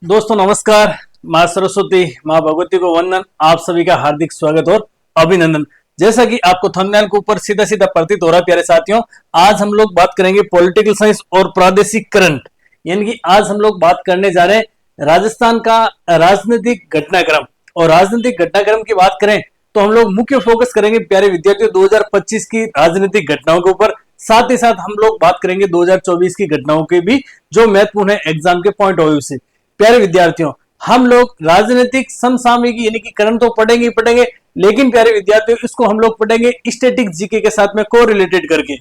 दोस्तों नमस्कार। माँ सरस्वती, माँ भगवती को वंदन। आप सभी का हार्दिक स्वागत और अभिनंदन। जैसा कि आपको थंबनेल के ऊपर सीधा सीधा प्रतीत हो रहा है प्यारे साथियों, आज हम लोग बात करेंगे पॉलिटिकल साइंस और प्रादेशिक करंट। यानी कि आज हम लोग बात करने जा रहे हैं राजस्थान का राजनीतिक घटनाक्रम। और राजनीतिक घटनाक्रम की बात करें तो हम लोग मुख्य फोकस करेंगे प्यारे विद्यार्थियों 2025 की राजनीतिक घटनाओं के ऊपर। साथ ही साथ हम लोग बात करेंगे 2024 की घटनाओं के भी जो महत्वपूर्ण है एग्जाम के पॉइंट ऑफ व्यू से। प्यारे विद्यार्थियों, हम लोग राजनीतिक समसामयिकी यानी कि करंट तो पढ़ेंगे ही पढ़ेंगे, लेकिन प्यारे विद्यार्थियों इसको हम लोग पढ़ेंगे स्टैटिक जीके के साथ में को रिलेटेड करके।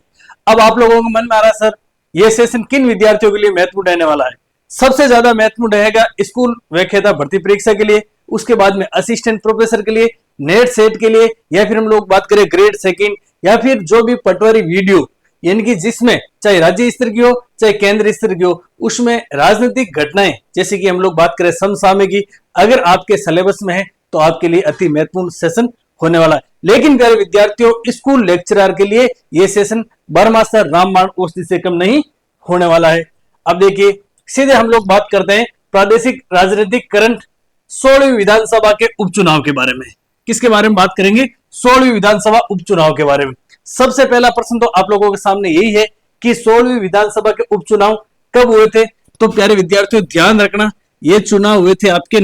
अब आप लोगों को मन में आ रहा सर ये सेशन किन विद्यार्थियों के लिए महत्वपूर्ण रहने वाला है? सबसे ज्यादा महत्वपूर्ण रहेगा स्कूल व्याख्याता भर्ती परीक्षा के लिए, उसके बाद में असिस्टेंट प्रोफेसर के लिए, नेट सेट के लिए, या फिर हम लोग बात करें ग्रेड सेकंड, या फिर जो भी पटवारी वीडियो यानी कि जिसमें चाहे राज्य स्तर की हो चाहे केंद्र स्तर की हो, उसमें राजनीतिक घटनाएं जैसे कि हम लोग बात करें समसामयिकी अगर आपके सिलेबस में है तो आपके लिए अति महत्वपूर्ण सेशन होने वाला है। लेकिन प्यारे विद्यार्थियों स्कूल लेक्चरर के लिए यह सेशन बरमास्टर रामबाण औषधि से कम नहीं होने वाला है। अब देखिए सीधे हम लोग बात करते हैं प्रादेशिक राजनीतिक करंट 16वीं विधानसभा के उपचुनाव के बारे में। किसके बारे में बात करेंगे? 16वीं विधानसभा उपचुनाव के बारे में। सबसे पहला प्रश्न तो आप लोगों के सामने यही है कि 16वीं विधानसभा के उपचुनाव कब हुए थे? तो प्यारे विद्यार्थियों ध्यान रखना, ये चुनाव हुए थे आपके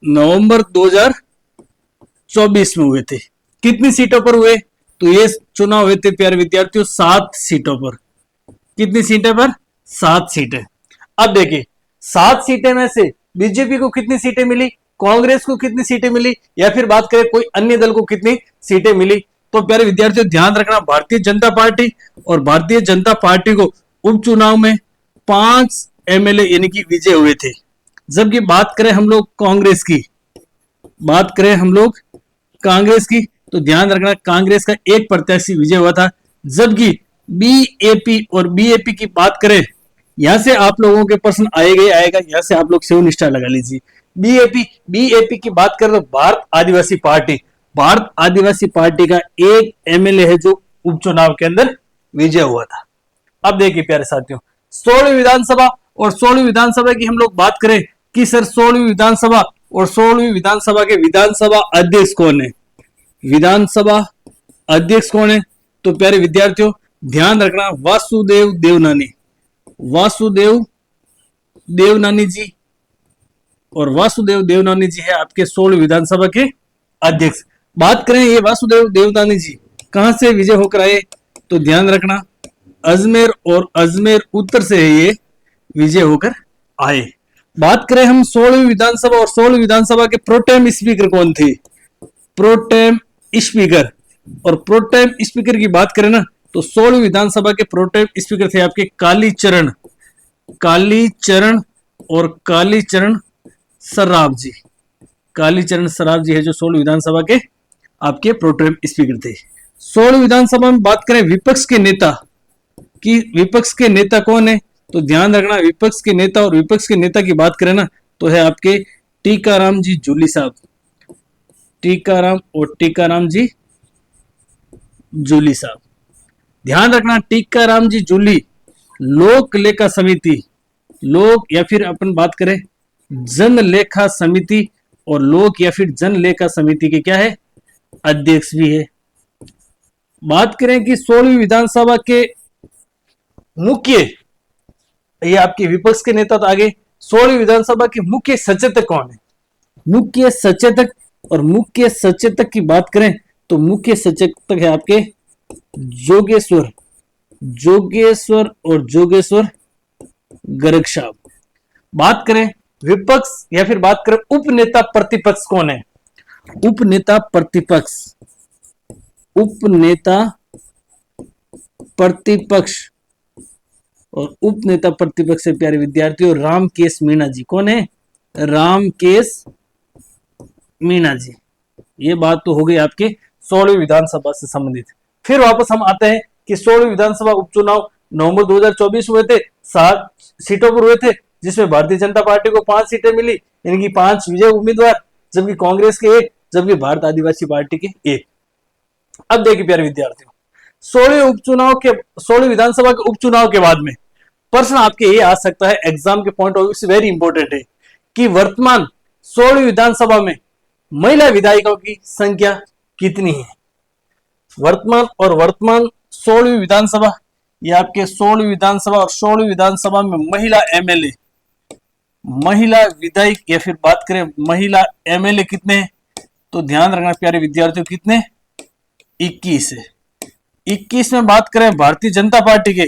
नवंबर 2024 में हुए थे। कितनी सीटों पर हुए? तो ये चुनाव हुए थे प्यारे विद्यार्थियों 7 सीटों पर। कितनी सीटें पर? 7 सीटें। अब देखिए 7 सीटें में से बीजेपी को कितनी सीटें मिली, कांग्रेस को कितनी सीटें मिली, या फिर बात करें कोई अन्य दल को कितनी सीटें मिली? तो प्यारे विद्यार्थियों ध्यान रखना, भारतीय जनता पार्टी और भारतीय जनता पार्टी को उपचुनाव में 5 एमएलए यानी कि विजय हुए थे। जबकि बात करें हम लोग कांग्रेस की, तो ध्यान रखना कांग्रेस का एक प्रत्याशी विजय हुआ था। जबकि बीएपी और बीएपी की बात करें, यहां से आप लोगों के प्रश्न आएगा, यहां से आप लोग 7 स्टार लगा लीजिए। बीएपी की बात करें तो भारत आदिवासी पार्टी का एक एमएलए है जो उपचुनाव के अंदर विजय हुआ था। अब देखिए प्यारे साथियों 16वीं विधानसभा और 16वीं विधानसभा की हम लोग बात करें कि सर 16वीं विधानसभा और 16वीं विधानसभा के विधानसभा अध्यक्ष कौन है? विधानसभा अध्यक्ष कौन है? तो प्यारे विद्यार्थियों ध्यान रखना वासुदेव देवनानी जी, और वासुदेव देवनानी जी है आपके 16वीं विधानसभा के अध्यक्ष। बात करें ये वासुदेव देवनानी जी कहां से विजय होकर आए? तो ध्यान रखना अजमेर और अजमेर उत्तर से ये विजय होकर आए। बात करें हम 16वीं विधानसभा और 16वीं विधानसभा के प्रोटेम स्पीकर कौन थे? प्रोटेम स्पीकर, और प्रोटेम स्पीकर की बात करें ना तो 16वीं विधानसभा के प्रोटेम स्पीकर थे आपके कालीचरण और कालीचरण सराफ जी। कालीचरण सराफ जी है जो 16वीं विधानसभा के आपके प्रोटेम स्पीकर थे। 16वीं विधानसभा में बात करें विपक्ष के नेता कौन है? तो ध्यान रखना विपक्ष के नेता की बात करें ना तो है आपके टीकाराम जी जूली साहब। टीकाराम जी जूली साहब। ध्यान रखना टीकाराम जी जूली लोक लेखा समिति, या फिर अपन बात करें जन लेखा समिति और लोक या फिर जन लेखा समिति के क्या है? अध्यक्ष भी है। बात करें कि 16वीं विधानसभा के मुख्य, ये आपके विपक्ष के नेता तो आगे, 16वीं विधानसभा के मुख्य सचेतक कौन है? मुख्य सचेतक की बात करें तो मुख्य सचेतक है आपके जोगेश्वर गर्ग साहब। बात करें विपक्ष या फिर बात करें उपनेता प्रतिपक्ष कौन है? उपनेता प्रतिपक्ष से प्यारे विद्यार्थियों रामकेश मीणा जी। कौन है? रामकेश मीणा जी। ये बात तो हो गई आपके 16वीं विधानसभा से संबंधित। फिर वापस हम आते हैं कि 16वीं विधानसभा उपचुनाव नवंबर 2024 हुए थे, 7 सीटों पर हुए थे, जिसमें भारतीय जनता पार्टी को 5 सीटें मिली, यानी कि 5 विजय उम्मीदवार, जबकि कांग्रेस के 1, जबकि भारत आदिवासी पार्टी के 1। अब देखिए प्यारे विद्यार्थियों 16वीं विधानसभा के उपचुनाव के बाद में प्रश्न आपके ये आ सकता है एग्जाम के पॉइंट ऑफ व्यू से, वेरी इंपॉर्टेंट है कि वर्तमान 16वीं विधानसभा में महिला विधायकों की संख्या कितनी है। वर्तमान 16वीं विधानसभा, ये आपके 16वीं विधानसभा और 16वीं विधानसभा में महिला एमएलए, महिला विधायक या फिर बात करें महिला एमएलए कितने हैं, तो ध्यान रखना प्यारे विद्यार्थियों कितने, 21 है। 21 में बात करें भारतीय जनता पार्टी के,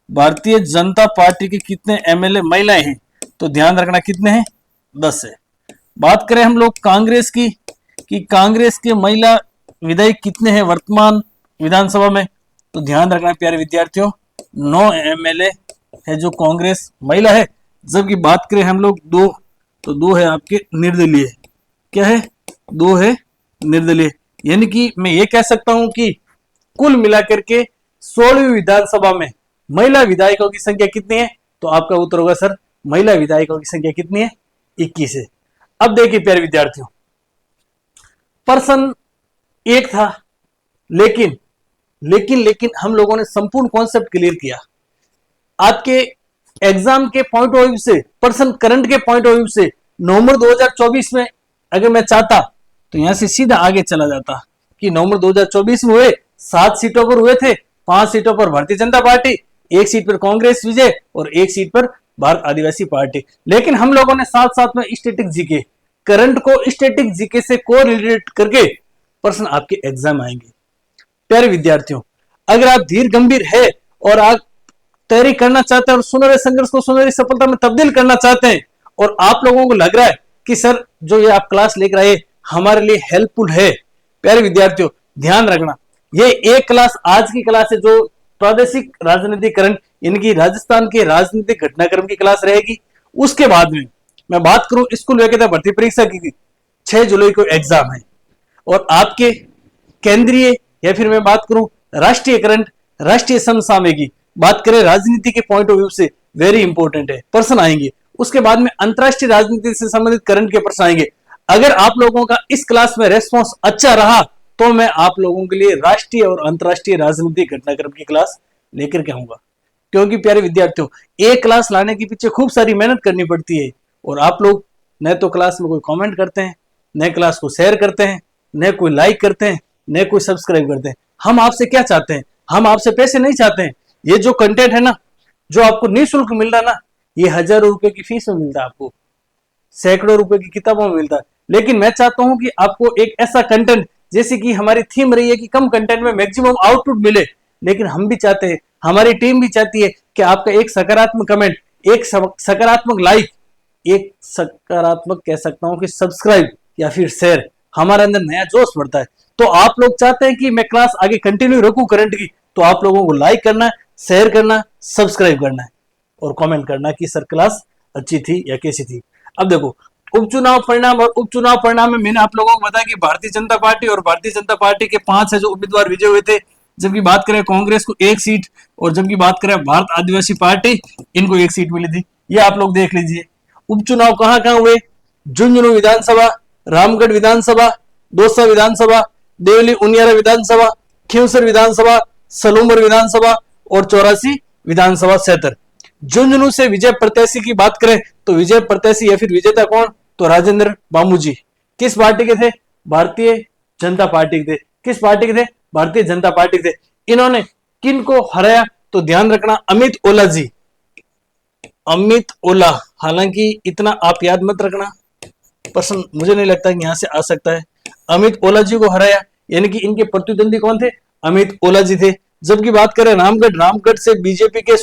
भारतीय जनता पार्टी के कितने एमएलए महिलाएं हैं, तो ध्यान रखना कितने हैं, 10 है। बात करें हम लोग कांग्रेस की कि कांग्रेस के महिला विधायक कितने हैं वर्तमान विधानसभा में, तो ध्यान रखना प्यारे विद्यार्थियों 9 एमएलए है जो कांग्रेस महिला है। जबकि बात करें हम लोग 2, तो 2 है आपके निर्दलीय, क्या है, 2 है निर्दलीय। यानी कि मैं ये कह सकता हूं कि कुल मिलाकर के 16वीं विधानसभा में महिला विधायकों की संख्या कितनी है, तो आपका उत्तर होगा सर महिला विधायकों की संख्या कितनी है, 21 है। अब देखिए प्यारे विद्यार्थियों, प्रश्न एक था, लेकिन हम लोगों ने संपूर्ण कॉन्सेप्ट क्लियर किया। आपके एग्जाम के पॉइंट ऑफ व्यू से, पर्सन करंट के पॉइंट ऑफ व्यू से नवंबर 2024 में अगर मैं चाहता तो यहां से सीधा आगे चला जाता कि नवंबर 2024 में हुए 7 सीटों पर हुए थे, 5 सीटों पर भारतीय जनता पार्टी, 1 सीट पर कांग्रेस विजय और 1 सीट पर भारत आदिवासी पार्टी। लेकिन हम लोगों ने साथ साथ में स्टैटिक जीके, करंट को स्टैटिक जीके से कोरिलेट करके प्रश्न आपके एग्जाम आएंगे। प्यारे विद्यार्थियों, अगर आप धीर गंभीर है और आप तैयारी करना चाहते हैं और सुनहरे संघर्ष को सुनहरी सफलता में तब्दील करना चाहते हैं और आप लोगों को लग रहा है कि सर जो ये आप क्लास लेकर आए हमारे लिए हेल्पफुल है, प्यारे विद्यार्थियों ध्यान रखना, ये एक क्लास आज की क्लास है जो प्रादेशिक राजनीतिकरण इनकी राजस्थान के राजनीतिक घटनाक्रम की क्लास रहेगी। उसके बाद में मैं बात करूं स्कूल योग्यता भर्ती परीक्षा की 6 जुलाई को एग्जाम है और आपके केंद्रीय या फिर मैं बात करूं राष्ट्रीय करंट, राष्ट्रीय समसामयिकी, बात करें राजनीति के पॉइंट ऑफ व्यू से वेरी इंपॉर्टेंट है, प्रश्न आएंगे। उसके बाद में अंतरराष्ट्रीय राजनीति से संबंधित करंट के प्रश्न आएंगे। अगर आप लोगों का इस क्लास में रेस्पॉन्स अच्छा रहा तो मैं आप लोगों के लिए राष्ट्रीय और अंतरराष्ट्रीय राजनीतिक घटनाक्रम की क्लास लेकर के आऊंगा, क्योंकि प्यारे विद्यार्थियों एक क्लास लाने के पीछे खूब सारी मेहनत करनी पड़ती है और आप लोग न तो क्लास में कोई कमेंट करते हैं, न क्लास को शेयर करते हैं, न कोई लाइक करते हैं, न कोई सब्सक्राइब करते हैं। हम आपसे क्या चाहते हैं, हम आपसे पैसे नहीं चाहते हैं। ये जो कंटेंट है ना, जो आपको निःशुल्क मिल रहा है ना, ये हजारों रुपए की फीस में मिलता है, आपको सैकड़ों रुपए की किताबों में मिलता है। लेकिन मैं चाहता हूं कि आपको एक ऐसा कंटेंट, जैसे कि हमारी थीम रही है कि कम कंटेंट में मैक्सिमम आउटपुट मिले, लेकिन हम भी चाहते हैं, हमारी टीम भी चाहती है कि आपका एक सकारात्मक कमेंट, एक सकारात्मक लाइक, एक सकारात्मक कह सकता हूं कि सब्सक्राइब या फिर शेयर, हमारे अंदर नया जोश बढ़ता है। तो आप लोग चाहते हैं कि मैं क्लास आगे कंटिन्यू रखूं करंट की, तो आप लोगों को लाइक करना है, शेयर करना, सब्सक्राइब करना है और कमेंट करना कि सर क्लास अच्छी थी या कैसी थी। अब देखो उपचुनाव परिणाम, और उपचुनाव परिणाम में मैंने आप लोगों को बताया कि भारतीय जनता पार्टी और भारतीय जनता पार्टी के 5 है जो उम्मीदवार विजय हुए थे, जबकि बात करें कांग्रेस को 1 सीट और जबकि बात करें भारत आदिवासी पार्टी इनको 1 सीट मिली थी। ये आप लोग देख लीजिए। उपचुनाव कहां कहां हुए, झुंझुनू विधानसभा, रामगढ़ विधानसभा, दौसा विधानसभा, देवली उनियारा विधानसभा, खींवसर विधानसभा, सलूमर विधानसभा और 84 विधानसभा क्षेत्र। झुंझुनू से विजय प्रत्याशी की बात करें तो विजय प्रत्याशी या फिर विजेता कौन, तो राजेंद्र बामूजी। किस पार्टी के थे, भारतीय जनता पार्टी के थे। किस पार्टी के थे, भारतीय जनता पार्टी के थे। इन्होंने किन को हराया, तो ध्यान रखना अमित ओला जी, अमित ओला। हालांकि इतना आप याद मत रखना, प्रश्न मुझे नहीं लगता कि यहां से आ सकता है। अमित ओला जी को हराया, यानी कि इनके प्रतिद्वंदी कौन थे, अमित ओला जी थे। जबकि बात करें रामगढ़, रामगढ़ से बीजेपी के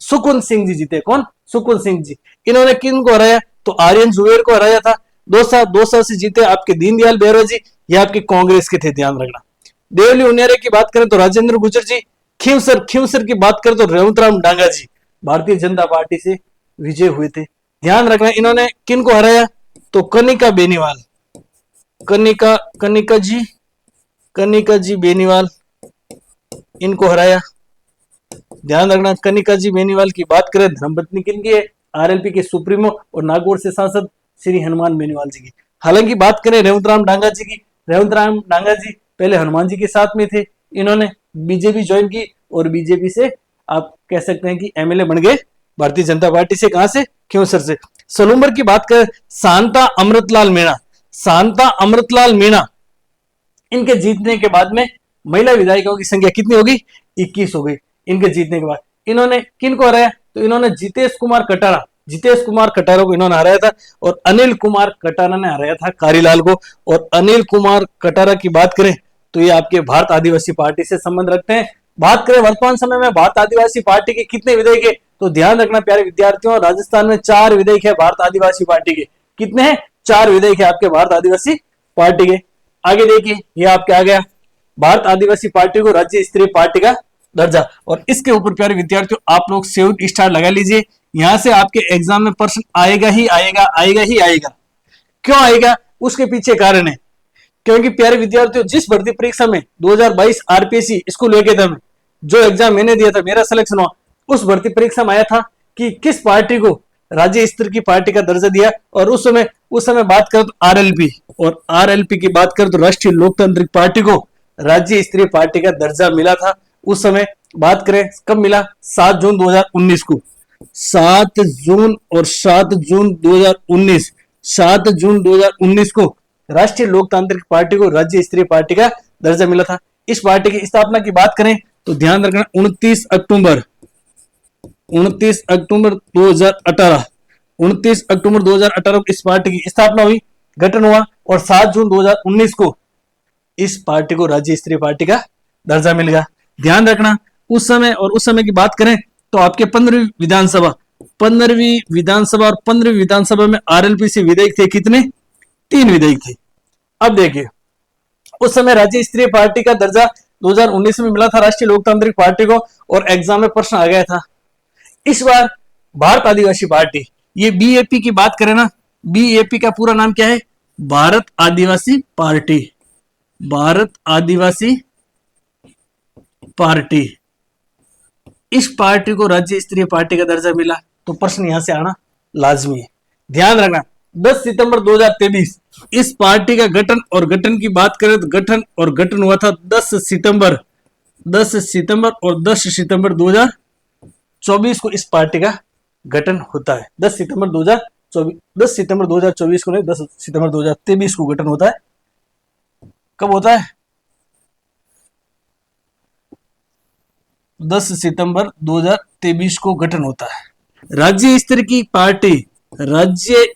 सुकुन सिंह जी जीते। कौन, सुकुन सिंह जी। इन्होंने किन को हराया, तो आर्यन जुबेर को हराया था। दौसा से जीते आपके दीनदयाल बेहरा जी, ये आपके कांग्रेस के थे, ध्यान रखना। देवली उनियारे की बात करें तो राजेंद्र गुर्जर जी। खींवसर की बात करें तो रेवंतराम डांगा जी भारतीय जनता पार्टी से विजय हुए थे। ध्यान रखना इन्होंने किन को हराया, तो कनिका बेनीवाल, कनिका जी बेनीवाल इनको हराया। ध्यान रखना कनिका जी बेनीवाल की बात करें, धर्मपत्नी किनकी है, आरएलपी के सुप्रीमो और नागौर से सांसद श्री हनुमान बेनीवाल जी की। हालांकि बात करें रेवंतराम डांगा जी की, रेवंतराम डांगा जी पहले हनुमान जी के साथ में थे, इन्होंने बीजेपी ज्वाइन की और बीजेपी से आप कह सकते हैं कि एमएलए बन गए भारतीय जनता पार्टी से। कहां से? क्योंसर से। सलूंबर की बात करें, शांता अमृतलाल मीणा, शांता अमृतलाल मीणा, इनके जीतने के बाद में महिला विधायकों की संख्या कितनी होगी? 21 हो गई इनके जीतने के बाद। इन्होंने किनको हराया? तो इन्होंने जितेश कुमार कटारा, जितेश कुमार कटारा को इन्होंने हराया था, और अनिल कुमार कटारा ने हराया था कारीलाल को। और अनिल कुमार कटारा की बात करें तो ये आपके भारत आदिवासी पार्टी से संबंध रखते हैं। बात करें वर्तमान समय में भारत आदिवासी पार्टी के कितने विधायक है, तो ध्यान रखना प्यारे विद्यार्थियों, राजस्थान में 4 विधायक है भारत आदिवासी पार्टी के। कितने हैं? 4 विधायक है आपके भारत आदिवासी पार्टी के। आगे देखिए, ये आपके आ गया भारत आदिवासी पार्टी को राज्य स्तरीय पार्टी का दर्जा। और इसके ऊपर प्यारे विद्यार्थियों आप लोग सेव स्टार लगा लीजिए, यहां से आपके एग्जाम में प्रश्न आएगा ही आएगा, आएगा ही आएगा। क्यों आएगा? उसके पीछे कारण है, क्योंकि प्यारे विद्यार्थियों जिस भर्ती परीक्षा में 2022 आरपीएससी स्कूल एकेडमी जो एग्जाम मैंने दिया था, मेरा सिलेक्शन हुआ, उस भर्ती परीक्षा में आया था कि किस पार्टी को राज्य स्तर की पार्टी का दर्जा दिया। और उस समय बात करें तो आरएलपी, और आरएलपी की बात करें तो राष्ट्रीय लोकतांत्रिक पार्टी को राज्य स्तरीय पार्टी का दर्जा मिला था। उस समय बात करें कब मिला? 7 जून 2019 को। 7 जून और 7 जून 2019, 7 जून 2019 को राष्ट्रीय लोकतांत्रिक पार्टी को राज्य स्तरीय पार्टी का दर्जा मिला था। इस पार्टी की स्थापना की बात करें तो ध्यान रखना 29 अक्टूबर 2018, 29 अक्टूबर 2018 को इस पार्टी की स्थापना हुई, गठन हुआ, और 7 जून 2019 को इस पार्टी को राज्य स्तरीय पार्टी का दर्जा मिल गया। ध्यान रखना उस समय, और उस समय की बात करें तो आपके 15वीं विधानसभा और 15वीं विधानसभा में आरएलपी से विधायक थे कितने? 3 विधायक थे। अब देखिए, उस समय राज्य स्तरीय पार्टी का दर्जा 2019 में मिला था राष्ट्रीय लोकतांत्रिक पार्टी को, और एग्जाम में प्रश्न आ गया था। इस बार भारत आदिवासी पार्टी, ये बीएपी की बात करें ना, बीएपी का पूरा नाम क्या है? भारत आदिवासी पार्टी, भारत आदिवासी पार्टी। इस पार्टी को राज्य स्तरीय पार्टी का दर्जा मिला, तो प्रश्न यहां से आना लाजमी है। ध्यान रखना 10 सितंबर 2023 इस पार्टी का गठन, और गठन की बात करें तो गठन हुआ था 10 सितंबर और 10 सितंबर 2024 को इस पार्टी का गठन होता है। 10 सितंबर 2024 को नहीं, 10 सितंबर 2023 को गठन होता है। कब होता है? 10 सितंबर 2023 को गठन होता है। राज्य स्तरीय की पार्टी, राज्य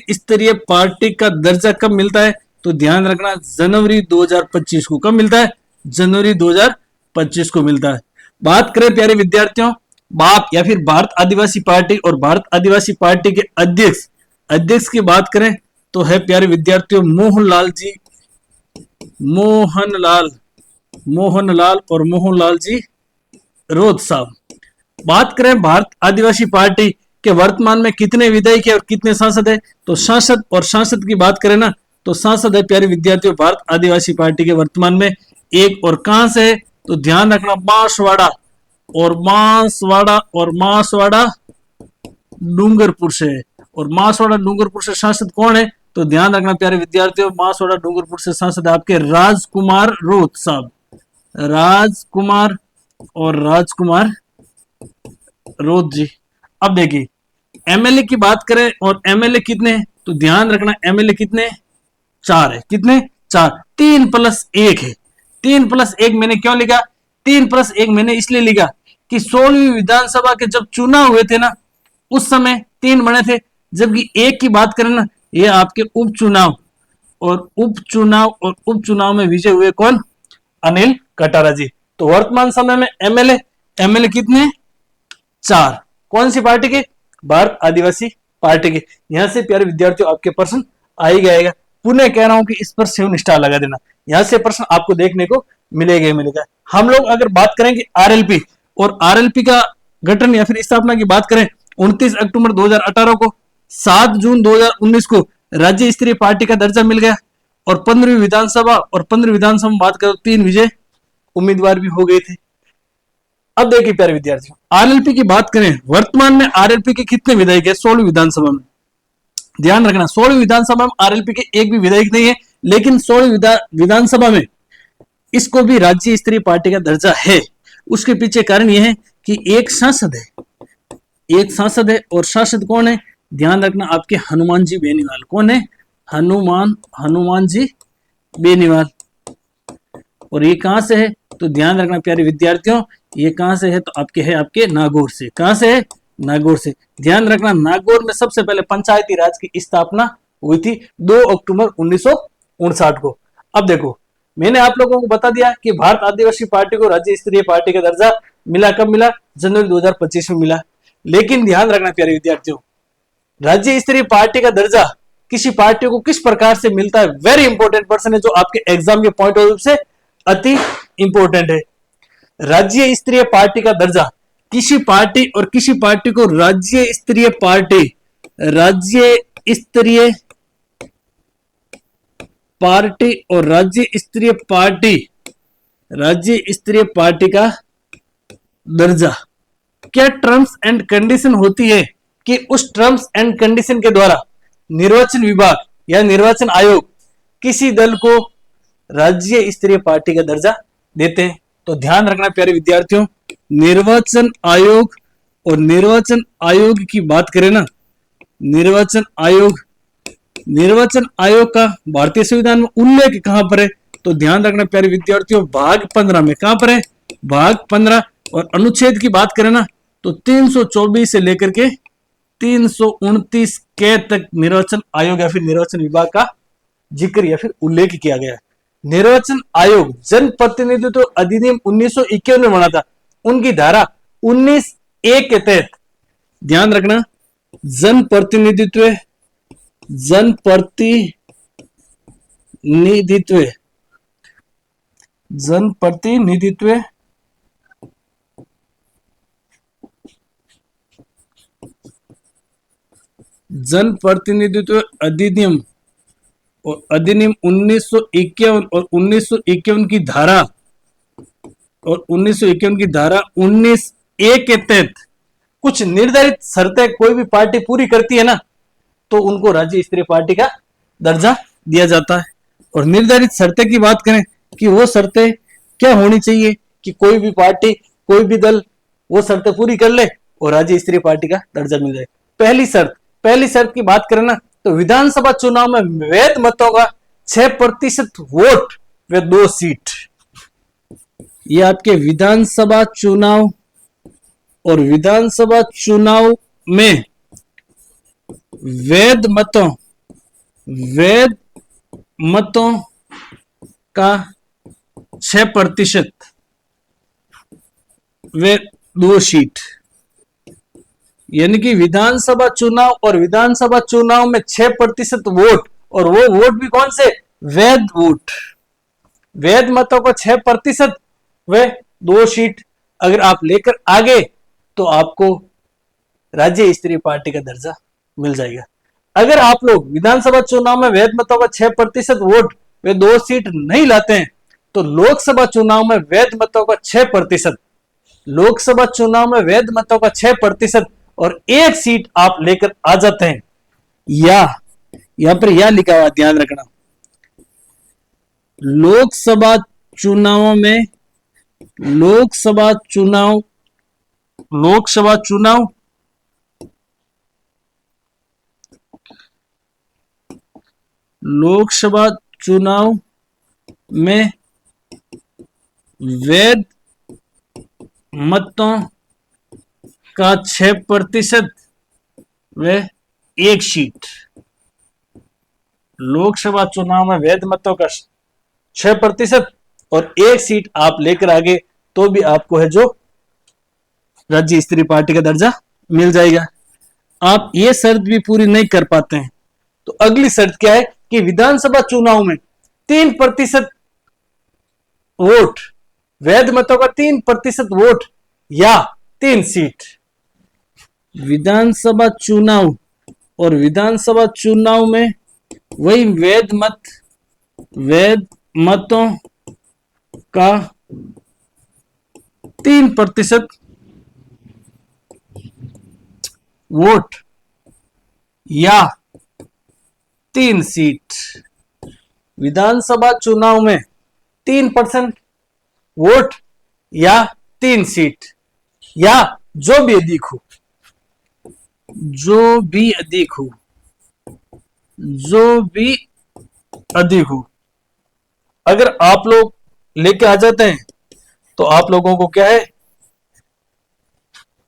स्तरीय पार्टी का दर्जा कब मिलता है? तो ध्यान रखना जनवरी 2025 को। कब मिलता है? जनवरी 2025 को मिलता है। बात करें प्यारे विद्यार्थियों बाप या फिर भारत आदिवासी पार्टी और भारत आदिवासी पार्टी के अध्यक्ष की बात करें तो है प्यारे विद्यार्थियों मोहनलाल जी रोध साहब। बात करें भारत आदिवासी पार्टी के वर्तमान में कितने विधायक है और कितने सांसद है, तो सांसद की बात करें ना तो सांसद है प्यारे विद्यार्थियों भारत आदिवासी पार्टी के वर्तमान में एक, और कहां से है तो ध्यान रखना बांसवाड़ा डूंगरपुर से है। और बांसवाड़ा डूंगरपुर से सांसद कौन है तो ध्यान रखना प्यारे विद्यार्थियों बांसवाड़ा डूंगरपुर से सांसद आपके राजकुमार रोध साहब, राजकुमार रोध जी। अब देखिए एमएलए की बात करें और एमएलए कितने हैं तो ध्यान रखना एमएलए कितने? 4 है। कितने? 4। 3+1 है। 3+1 मैंने क्यों लिखा? 3+1 मैंने इसलिए लिखा कि 16वीं विधानसभा के जब चुनाव हुए थे ना उस समय 3 बने थे, जबकि एक की बात करें ना ये आपके उपचुनाव में विजय हुए कौन? अनिल कटारा जी। तो वर्तमान समय में एमएलए कितने? 4। कौन सी पार्टी के? भारत आदिवासी पार्टी के। यहां से प्यारे विद्यार्थियों आपके प्रश्न आएगा। पुनः कह रहा हूं कि इस पर 7 स्टार लगा देना, यहां से प्रश्न आपको देखने को मिलेगा। हम लोग अगर बात करेंगे आरएलपी और आरएलपी का गठन या फिर स्थापना की बात करें 29 अक्टूबर 2018 को, 7 जून 2019 को राज्य स्तरीय पार्टी का दर्जा मिल गया, और 15वीं विधानसभा में बात करें 3 विजय उम्मीदवार भी हो गए थे। अब देखिए प्यारे विद्यार्थियों आरएलपी की बात करें, वर्तमान में आरएलपी के कितने विधायक है 16वीं विधानसभा में? ध्यान रखना 16वीं विधानसभा में आरएलपी के एक भी विधायक नहीं है, लेकिन 16वीं विधानसभा में इसको भी राज्य स्तरीय पार्टी का दर्जा है। उसके पीछे कारण यह है कि एक सांसद है और सांसद कौन है, ध्यान रखना आपके हनुमान जी बेनीवाल। कौन है, हनुमान जी बेनीवाल। और ये कहां से है, तो ध्यान रखना प्यारे विद्यार्थियों, ये कहां से है, तो आपके है आपके नागौर से। कहां से है, नागौर से। ध्यान रखना नागौर में सबसे पहले पंचायती राज की स्थापना हुई थी 2 अक्टूबर 1959 को। अब देखो, मैंने आप लोगों को बता दिया कि भारत आदिवासी पार्टी को राज्य स्तरीय पार्टी का दर्जा मिला। कब मिला, जनवरी 2025 में मिला। लेकिन ध्यान रखना प्यारे विद्यार्थियों, राज्य स्तरीय पार्टी का दर्जा किसी पार्टी को किस प्रकार से मिलता है, वेरी इंपॉर्टेंट पर्सन है, जो आपके एग्जाम के पॉइंट ऑफ व्यू से अति इंपॉर्टेंट है। राज्य स्तरीय पार्टी का दर्जा किसी पार्टी और किसी पार्टी को राज्य स्तरीय पार्टी और राज्य स्तरीय पार्टी का दर्जा क्या टर्म्स एंड कंडीशन होती है कि उस टर्म्स एंड कंडीशन के द्वारा निर्वाचन विभाग या निर्वाचन आयोग किसी दल को राज्य स्तरीय पार्टी का दर्जा देते हैं। तो ध्यान रखना प्यारे विद्यार्थियों, निर्वाचन आयोग की बात करें ना, निर्वाचन आयोग का भारतीय संविधान में उल्लेख कहां पर है, तो ध्यान रखना प्यारे विद्यार्थियों, भाग 15 में। कहां पर है, भाग 15। और अनुच्छेद की बात करें ना, तो 324 से लेकर के 329 के तक निर्वाचन आयोग या फिर निर्वाचन विभाग का जिक्र या फिर उल्लेख किया गया है। निर्वाचन आयोग जन प्रतिनिधित्व अधिनियम 1951 में बना था। उनकी धारा 19A के तहत ध्यान रखना, जन प्रतिनिधित्व अधिनियम और अधिनियम 1951 और 1951 की धारा 19A के तहत कुछ निर्धारित शर्तें कोई भी पार्टी पूरी करती है ना, तो उनको राज्य स्तरीय पार्टी का दर्जा दिया जाता है। और निर्धारित शर्तें की बात करें कि वो शर्तें क्या होनी चाहिए कि कोई भी पार्टी, कोई भी दल वो शर्तें पूरी कर ले और राज्य स्तरीय पार्टी का दर्जा मिल जाए। पहली शर्त की बात करें ना, तो विधानसभा चुनाव में वैध मतों का 6% वोट व 2 सीट। ये आपके विधानसभा चुनाव और विधानसभा चुनाव में वैध मतों का 6% व 2 सीट। यानी कि विधानसभा चुनाव और विधानसभा चुनाव में 6% वोट, और वो वोट भी कौन से, वैध वोट। वैध मतों को 6% व 2 सीट अगर आप लेकर आगे, तो आपको राज्य स्तरीय पार्टी का दर्जा मिल जाएगा। अगर आप लोग विधानसभा चुनाव में वैध मतों का 6% वोट व 2 सीट नहीं लाते हैं, तो लोकसभा चुनाव में वैध मतों का 6%, लोकसभा चुनाव में वैध मतों का 6% और 1 सीट आप लेकर आ जाते हैं। या यहां पर या लिखा हुआ, ध्यान रखना, लोकसभा चुनाव में वैध मतों का 6% व 1 सीट। लोकसभा चुनाव में वैध मतों का 6% और 1 सीट आप लेकर आगे, तो भी आपको है जो राज्य स्तरीय पार्टी का दर्जा मिल जाएगा। आप ये शर्त भी पूरी नहीं कर पाते हैं, तो अगली शर्त क्या है कि विधानसभा चुनाव में 3% वोट, वैध मतों का 3% वोट या 3 सीट। विधानसभा चुनाव और विधानसभा चुनाव में वही वैध मतों का 3% वोट या 3 सीट। विधानसभा चुनाव में 3% वोट या 3 सीट, या जो भी अधिक हो, जो भी अधिक हो, जो भी अधिक हो। अगर आप लोग लेके आ जाते हैं तो आप लोगों को क्या है,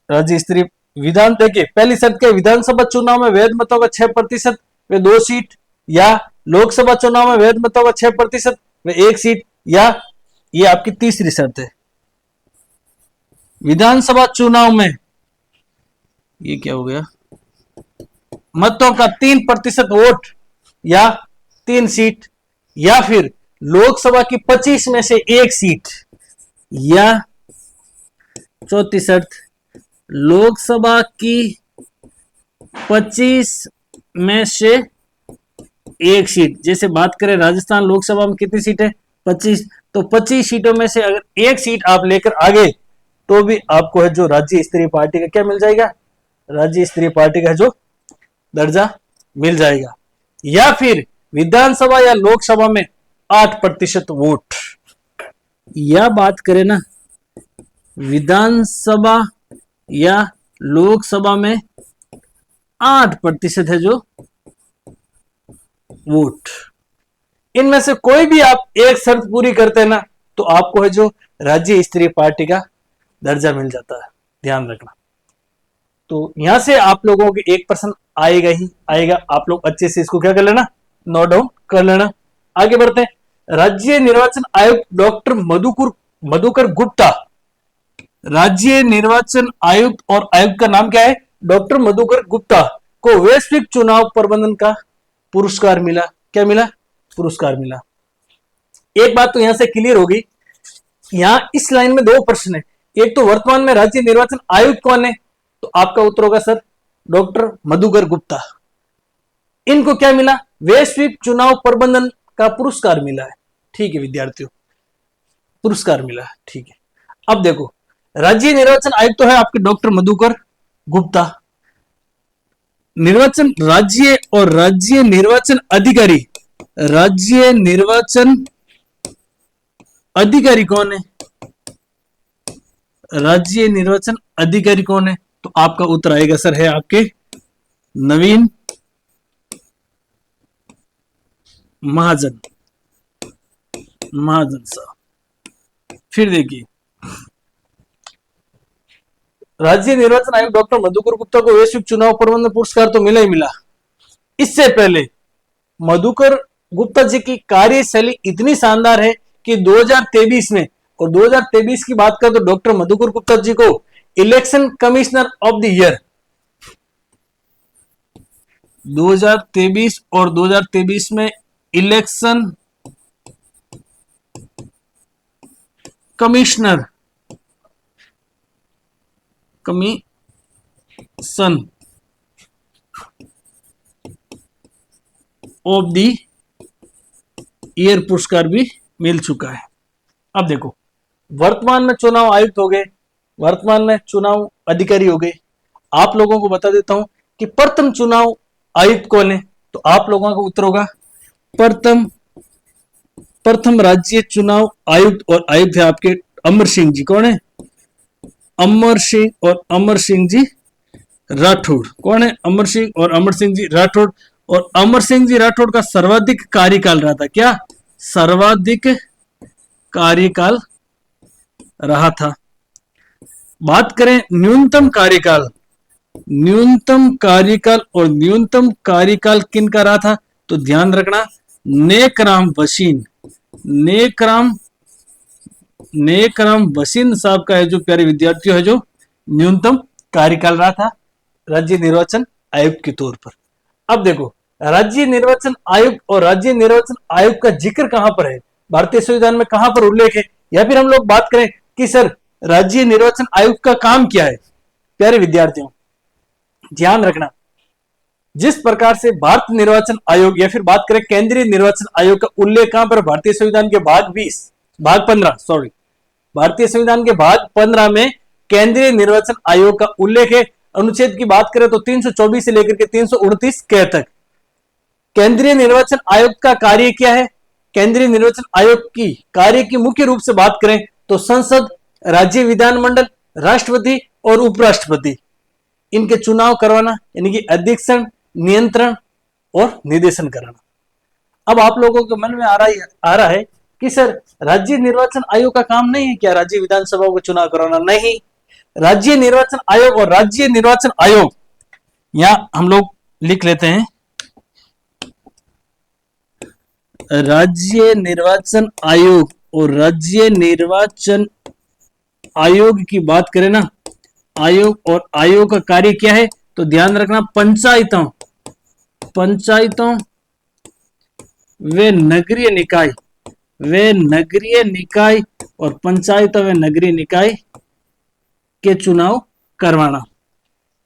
राज्य स्तरीय विधान, देखिए पहली शर्त क्या, विधानसभा चुनाव में वैध मतों का 6% वे 2 सीट, या लोकसभा चुनाव में वैध मतों का 6% वे 1 सीट, या ये आपकी तीसरी शर्त है, विधानसभा चुनाव में ये क्या हो गया, मतों का 3% वोट या 3 सीट, या फिर लोकसभा की 25 में से 1 सीट, या चौथी शर्त, लोकसभा की 25 में से 1 सीट। जैसे बात करें राजस्थान लोकसभा में कितनी सीट है, 25, तो 25 सीटों में से अगर 1 सीट आप लेकर आ गए तो भी आपको है जो राज्य स्तरीय पार्टी का क्या मिल जाएगा, राज्य स्तरीय पार्टी का जो दर्जा मिल जाएगा। या फिर विधानसभा या लोकसभा में 8% वोट, या बात करें ना विधानसभा या लोकसभा में 8% है जो वोट, इनमें से कोई भी आप एक शर्त पूरी करते हैं ना तो आपको है जो राज्य स्तरीय पार्टी का दर्जा मिल जाता है, ध्यान रखना। तो यहां से आप लोगों के 1% आएगा ही आएगा, आप लोग अच्छे से इसको क्या कर लेना, नोट डाउन कर लेना। आगे बढ़ते हैं, राज्य निर्वाचन आयुक्त डॉक्टर मधुकर गुप्ता, राज्य निर्वाचन आयुक्त और आयुक्त का नाम क्या है, डॉक्टर मधुकर गुप्ता को वैश्विक चुनाव प्रबंधन का पुरस्कार मिला। क्या मिला, पुरस्कार मिला। एक बात तो यहां से क्लियर होगी, यहां इस लाइन में 2 प्रश्न है, एक तो वर्तमान में राज्य निर्वाचन आयुक्त कौन है, तो आपका उत्तर होगा सर डॉक्टर मधुकर गुप्ता। इनको क्या मिला, वैश्विक चुनाव प्रबंधन का पुरस्कार मिला है। ठीक है विद्यार्थियों, पुरस्कार मिला है, ठीक है। अब देखो, राज्य निर्वाचन आयुक्त तो है आपके डॉक्टर मधुकर गुप्ता, निर्वाचन राज्य और राज्य निर्वाचन अधिकारी, राज्य निर्वाचन अधिकारी कौन है, राज्य निर्वाचन अधिकारी कौन है, तो आपका उत्तर आएगा सर है आपके नवीन महाजन, महाजन साहब। फिर देखिए, राज्य निर्वाचन आयुक्त डॉक्टर मधुकर गुप्ता को वैश्विक चुनाव प्रबंधन पुरस्कार तो मिला ही मिला, इससे पहले मधुकर गुप्ता जी की कार्यशैली इतनी शानदार है कि 2023 में, और 2023 की बात करें तो डॉक्टर मधुकर गुप्ता जी को election commissioner of the year 2023 और 2023 में election commissioner of the year पुरस्कार भी मिल चुका है। अब देखो, वर्तमान में चुनाव आयुक्त हो गए, वर्तमान में चुनाव अधिकारी हो गए। आप लोगों को बता देता हूं कि प्रथम चुनाव आयुक्त कौन है, तो आप लोगों का उत्तर होगा प्रथम राज्य चुनाव आयुक्त, और आयुक्त है आपके अमर सिंह जी। कौन है, अमर सिंह और अमर सिंह जी राठौड़। कौन है, अमर सिंह और अमर सिंह जी राठौड़। और अमर सिंह जी राठौड़ का सर्वाधिक कार्यकाल रहा था, क्या, सर्वाधिक कार्यकाल रहा था। बात करें न्यूनतम कार्यकाल, न्यूनतम कार्यकाल और न्यूनतम कार्यकाल किन का रहा था, तो ध्यान रखना नेकराम वसीन, नेकराम वसीन साहब का है जो प्यारे विद्यार्थियों है जो न्यूनतम कार्यकाल रहा था राज्य निर्वाचन आयुक्त के तौर पर। अब देखो, राज्य निर्वाचन आयुक्त और राज्य निर्वाचन आयुक्त का जिक्र कहां पर है, भारतीय संविधान में कहां पर उल्लेख है, या फिर हम लोग बात करें कि सर राज्य निर्वाचन आयुक्त का काम क्या है। प्यारे विद्यार्थियों ध्यान रखना, जिस प्रकार से भारत निर्वाचन आयोग या फिर बात करें केंद्रीय निर्वाचन आयोग का उल्लेख कहां पर, भारतीय संविधान के भाग 15 भारतीय संविधान के भाग 15 में केंद्रीय निर्वाचन आयोग का उल्लेख है। अनुच्छेद की बात करें तो 324 से लेकर के 329 के तक। केंद्रीय निर्वाचन आयोग का कार्य क्या है, केंद्रीय निर्वाचन आयोग की कार्य की मुख्य रूप से बात करें तो संसद, राज्य विधानमंडल, राष्ट्रपति और उपराष्ट्रपति, इनके चुनाव करवाना, यानी कि अध्यक्षण, नियंत्रण और निर्देशन कराना। अब आप लोगों के मन में आ रहा है कि सर राज्य निर्वाचन आयोग का काम नहीं है क्या राज्य विधानसभा को चुनाव कराना? नहीं, राज्य निर्वाचन आयोग और राज्य निर्वाचन आयोग, यहां हम लोग लिख लेते हैं, राज्य निर्वाचन आयोग और राज्य निर्वाचन आयोग की बात करें ना, आयोग और आयोग का कार्य क्या है तो ध्यान रखना, पंचायतों वे नगरीय निकाय और पंचायतों व नगरीय निकाय के चुनाव करवाना।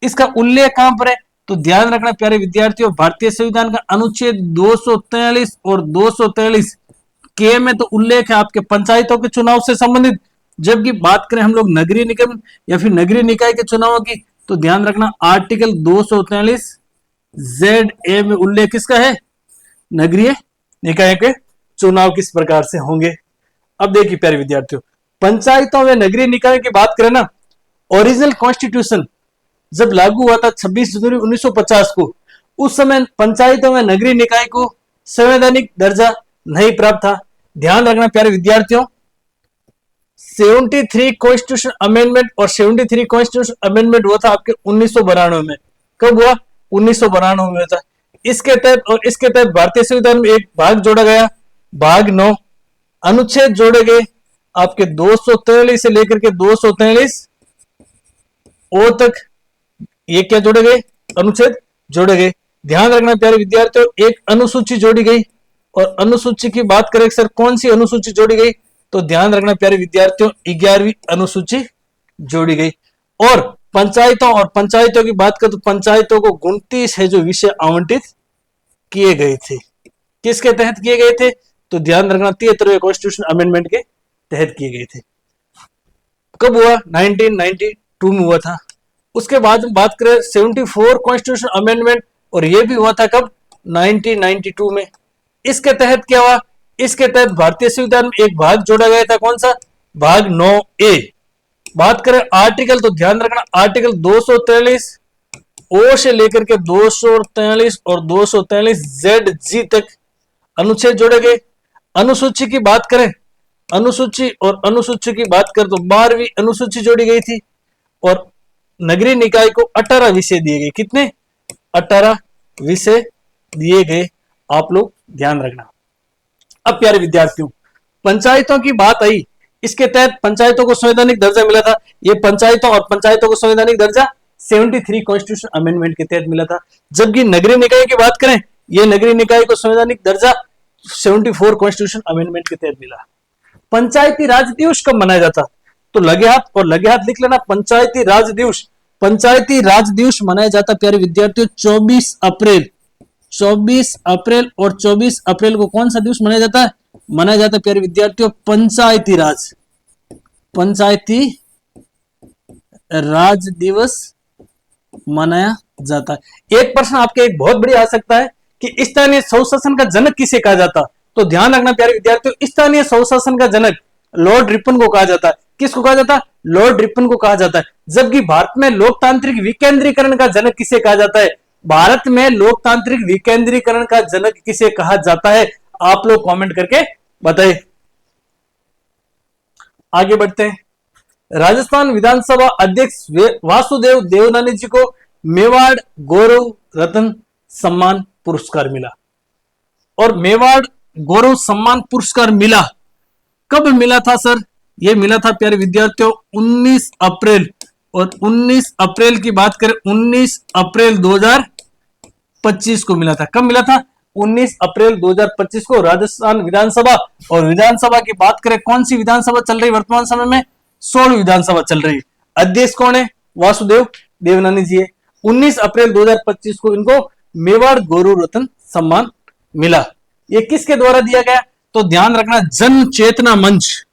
इसका उल्लेख कहां पर है तो ध्यान रखना प्यारे विद्यार्थियों, भारतीय संविधान का अनुच्छेद 243 और 243 के में तो उल्लेख है आपके पंचायतों के चुनाव से संबंधित। जबकि बात करें हम लोग नगरीय निगम या फिर नगरीय निकाय के चुनाव की तो ध्यान रखना आर्टिकल 243 ZA में उल्लेख किसका है, नगरीय निकाय के चुनाव किस प्रकार से होंगे। अब देखिए प्यारे विद्यार्थियों, पंचायतों व नगरीय निकाय की बात करें ना, ओरिजिनल कॉन्स्टिट्यूशन जब लागू हुआ था 26 जनवरी 1950 को, उस समय पंचायतों में नगरीय निकाय को संवैधानिक दर्जा नहीं प्राप्त था। ध्यान रखना प्यारे विद्यार्थियों, 73 कॉन्स्टिट्यूशन अमेंडमेंट और 73 कॉन्स्टिट्यूशन अमेंडमेंट हुआ था आपके 1992 में। कब हुआ? 1992 में था। इसके तहत भारतीय संविधान में एक भाग जोड़ा गया, भाग 9, अनुच्छेद जोड़े गए आपके 243 से लेकर के 243 ओ तक। ये क्या जोड़े गए? अनुच्छेद जोड़े गए। ध्यान रखना प्यारे विद्यार्थियों, एक अनुसूची जोड़ी गई, और अनुसूची की बात करें सर कौन सी अनुसूची जोड़ी गई तो ध्यान रखना प्यारे विद्यार्थियों 11वीं अनुसूची जोड़ी गई। और पंचायतों की बात करें तो पंचायतों को 29 है जो विषय आवंटित किए गए थे। किसके तहत किए गए थे तो ध्यान रखना 73वें कॉन्स्टिट्यूशन अमेंडमेंट के तहत किए गए थे। कब हुआ? 1992 में हुआ था। उसके बाद बात करें 74 कॉन्स्टिट्यूशन अमेंडमेंट, और यह भी हुआ था कब? 1992 में। इसके तहत क्या हुआ? इसके तहत भारतीय संविधान में एक भाग जोड़ा गया था, कौन सा? भाग 9A। बात करें आर्टिकल तो ध्यान रखना आर्टिकल 243 ओ से लेकर के 243 और 243 ZG तक अनुच्छेद जोड़े गए। अनुसूची की बात करें, अनुसूची की बात करें तो 12वीं अनुसूची जोड़ी गई थी, और नगरीय निकाय को 18 विषय दिए गए। कितने? 18 विषय दिए गए। आप लोग ध्यान रखना। अब प्यारे विद्यार्थियों, पंचायतों की बात आई, इसके तहत पंचायतों को संवैधानिक दर्जा मिला था। ये पंचायतों को संवैधानिक दर्जा 73 कॉन्स्टिट्यूशन अमेंडमेंट के तहत मिला था। जबकि नगरीय निकाय की बात करें, ये नगरीय निकाय को संवैधानिक दर्जा 74 कॉन्स्टिट्यूशन अमेंडमेंट के तहत मिला। पंचायती राज दिवस कब मनाया जाता तो लगे हाथ लिख लेना। पंचायती राज दिवस मनाया जाता प्यारे विद्यार्थियों 24 अप्रैल। और 24 अप्रैल को कौन सा दिवस मनाया जाता है? मनाया जाता है प्यारे विद्यार्थियों पंचायती राज दिवस मनाया जाता है। एक प्रश्न आपके एक बहुत बड़ी आ सकता है कि स्थानीय स्वशासन का जनक किसे कहा जाता? तो ध्यान रखना प्यारे विद्यार्थियों, स्थानीय स्वशासन का जनक लॉर्ड रिपन को कहा जाता है। किसको कहा जाता है? लॉर्ड रिपन को कहा जाता है। जबकि भारत में लोकतांत्रिक विकेंद्रीकरण का जनक किसे कहा जाता है? भारत में लोकतांत्रिक विकेंद्रीकरण का जनक किसे कहा जाता है? आप लोग कमेंट करके बताइए। आगे बढ़ते हैं। राजस्थान विधानसभा अध्यक्ष वासुदेव देवनानी जी को मेवाड़ गौरव रत्न सम्मान पुरस्कार मिला। और मेवाड़ गौरव सम्मान पुरस्कार मिला कब मिला था सर? यह मिला था प्यारे विद्यार्थियों 19 अप्रैल। और 19 अप्रैल की बात करें, 19 अप्रैल 2025 को मिला था। कब मिला था? 19 अप्रैल 2025 को राजस्थान विधानसभा। और विधानसभा की बात करें, कौन सी विधानसभा चल रही वर्तमान समय में? 16वीं विधानसभा चल रही। अध्यक्ष कौन है? वासुदेव देवनानी जी है। 19 अप्रैल 2025 को इनको मेवाड़ गौरव रत्न सम्मान मिला। ये किसके द्वारा दिया गया? तो ध्यान रखना जन चेतना मंच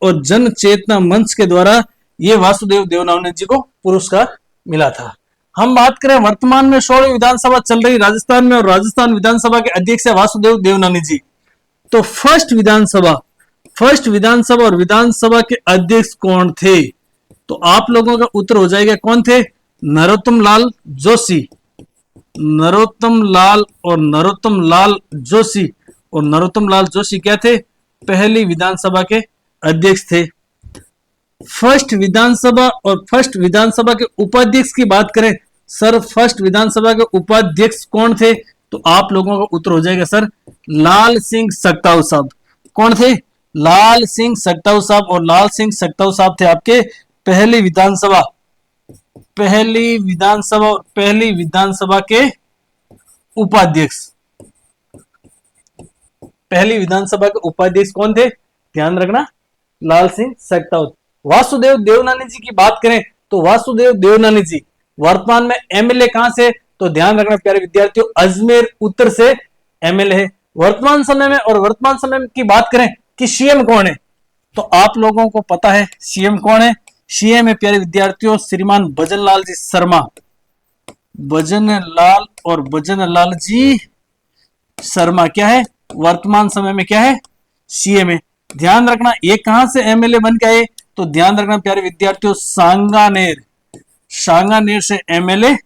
और जन चेतना मंच के द्वारा ये वासुदेव देवनानी जी को पुरस्कार मिला था। हम बात करें वर्तमान में 16वीं विधानसभा चल रही राजस्थान में, और राजस्थान विधानसभा के अध्यक्ष है वासुदेव देवनानी जी। तो फर्स्ट विधानसभा और विधानसभा के अध्यक्ष कौन थे? तो आप लोगों का उत्तर हो जाएगा कौन थे? नरोत्तम लाल जोशी। नरोत्तम लाल जोशी। और नरोत्तम लाल जोशी क्या थे? पहली विधानसभा के अध्यक्ष थे। फर्स्ट विधानसभा और फर्स्ट विधानसभा के उपाध्यक्ष की बात करें सर, फर्स्ट विधानसभा के उपाध्यक्ष कौन थे? तो आप लोगों का उत्तर हो जाएगा सर लाल सिंह सकताऊ साहब। कौन थे? लाल सिंह सकताऊ साहब। और लाल सिंह सकताऊ साहब थे आपके पहली विधानसभा के उपाध्यक्ष। पहली विधानसभा के उपाध्यक्ष कौन थे? ध्यान रखना, लाल सिंह सकताऊ। वासुदेव देवनानी जी की बात करें तो वासुदेव देवनानी जी वर्तमान में एमएलए कहां से? तो ध्यान रखना प्यारे विद्यार्थियों, अजमेर उत्तर से एमएलए है वर्तमान समय में। और वर्तमान समय की बात करें कि सीएम कौन है, तो आप लोगों को पता है सीएम कौन है? सीएम है प्यारे विद्यार्थियों श्रीमान भजनलाल जी शर्मा। भजनलाल जी शर्मा क्या है? वर्तमान समय में क्या है? सीएम है। ध्यान रखना ये कहां से एमएलए बन के आए? तो ध्यान रखना प्यारे विद्यार्थियों सांगानेर से एमएलए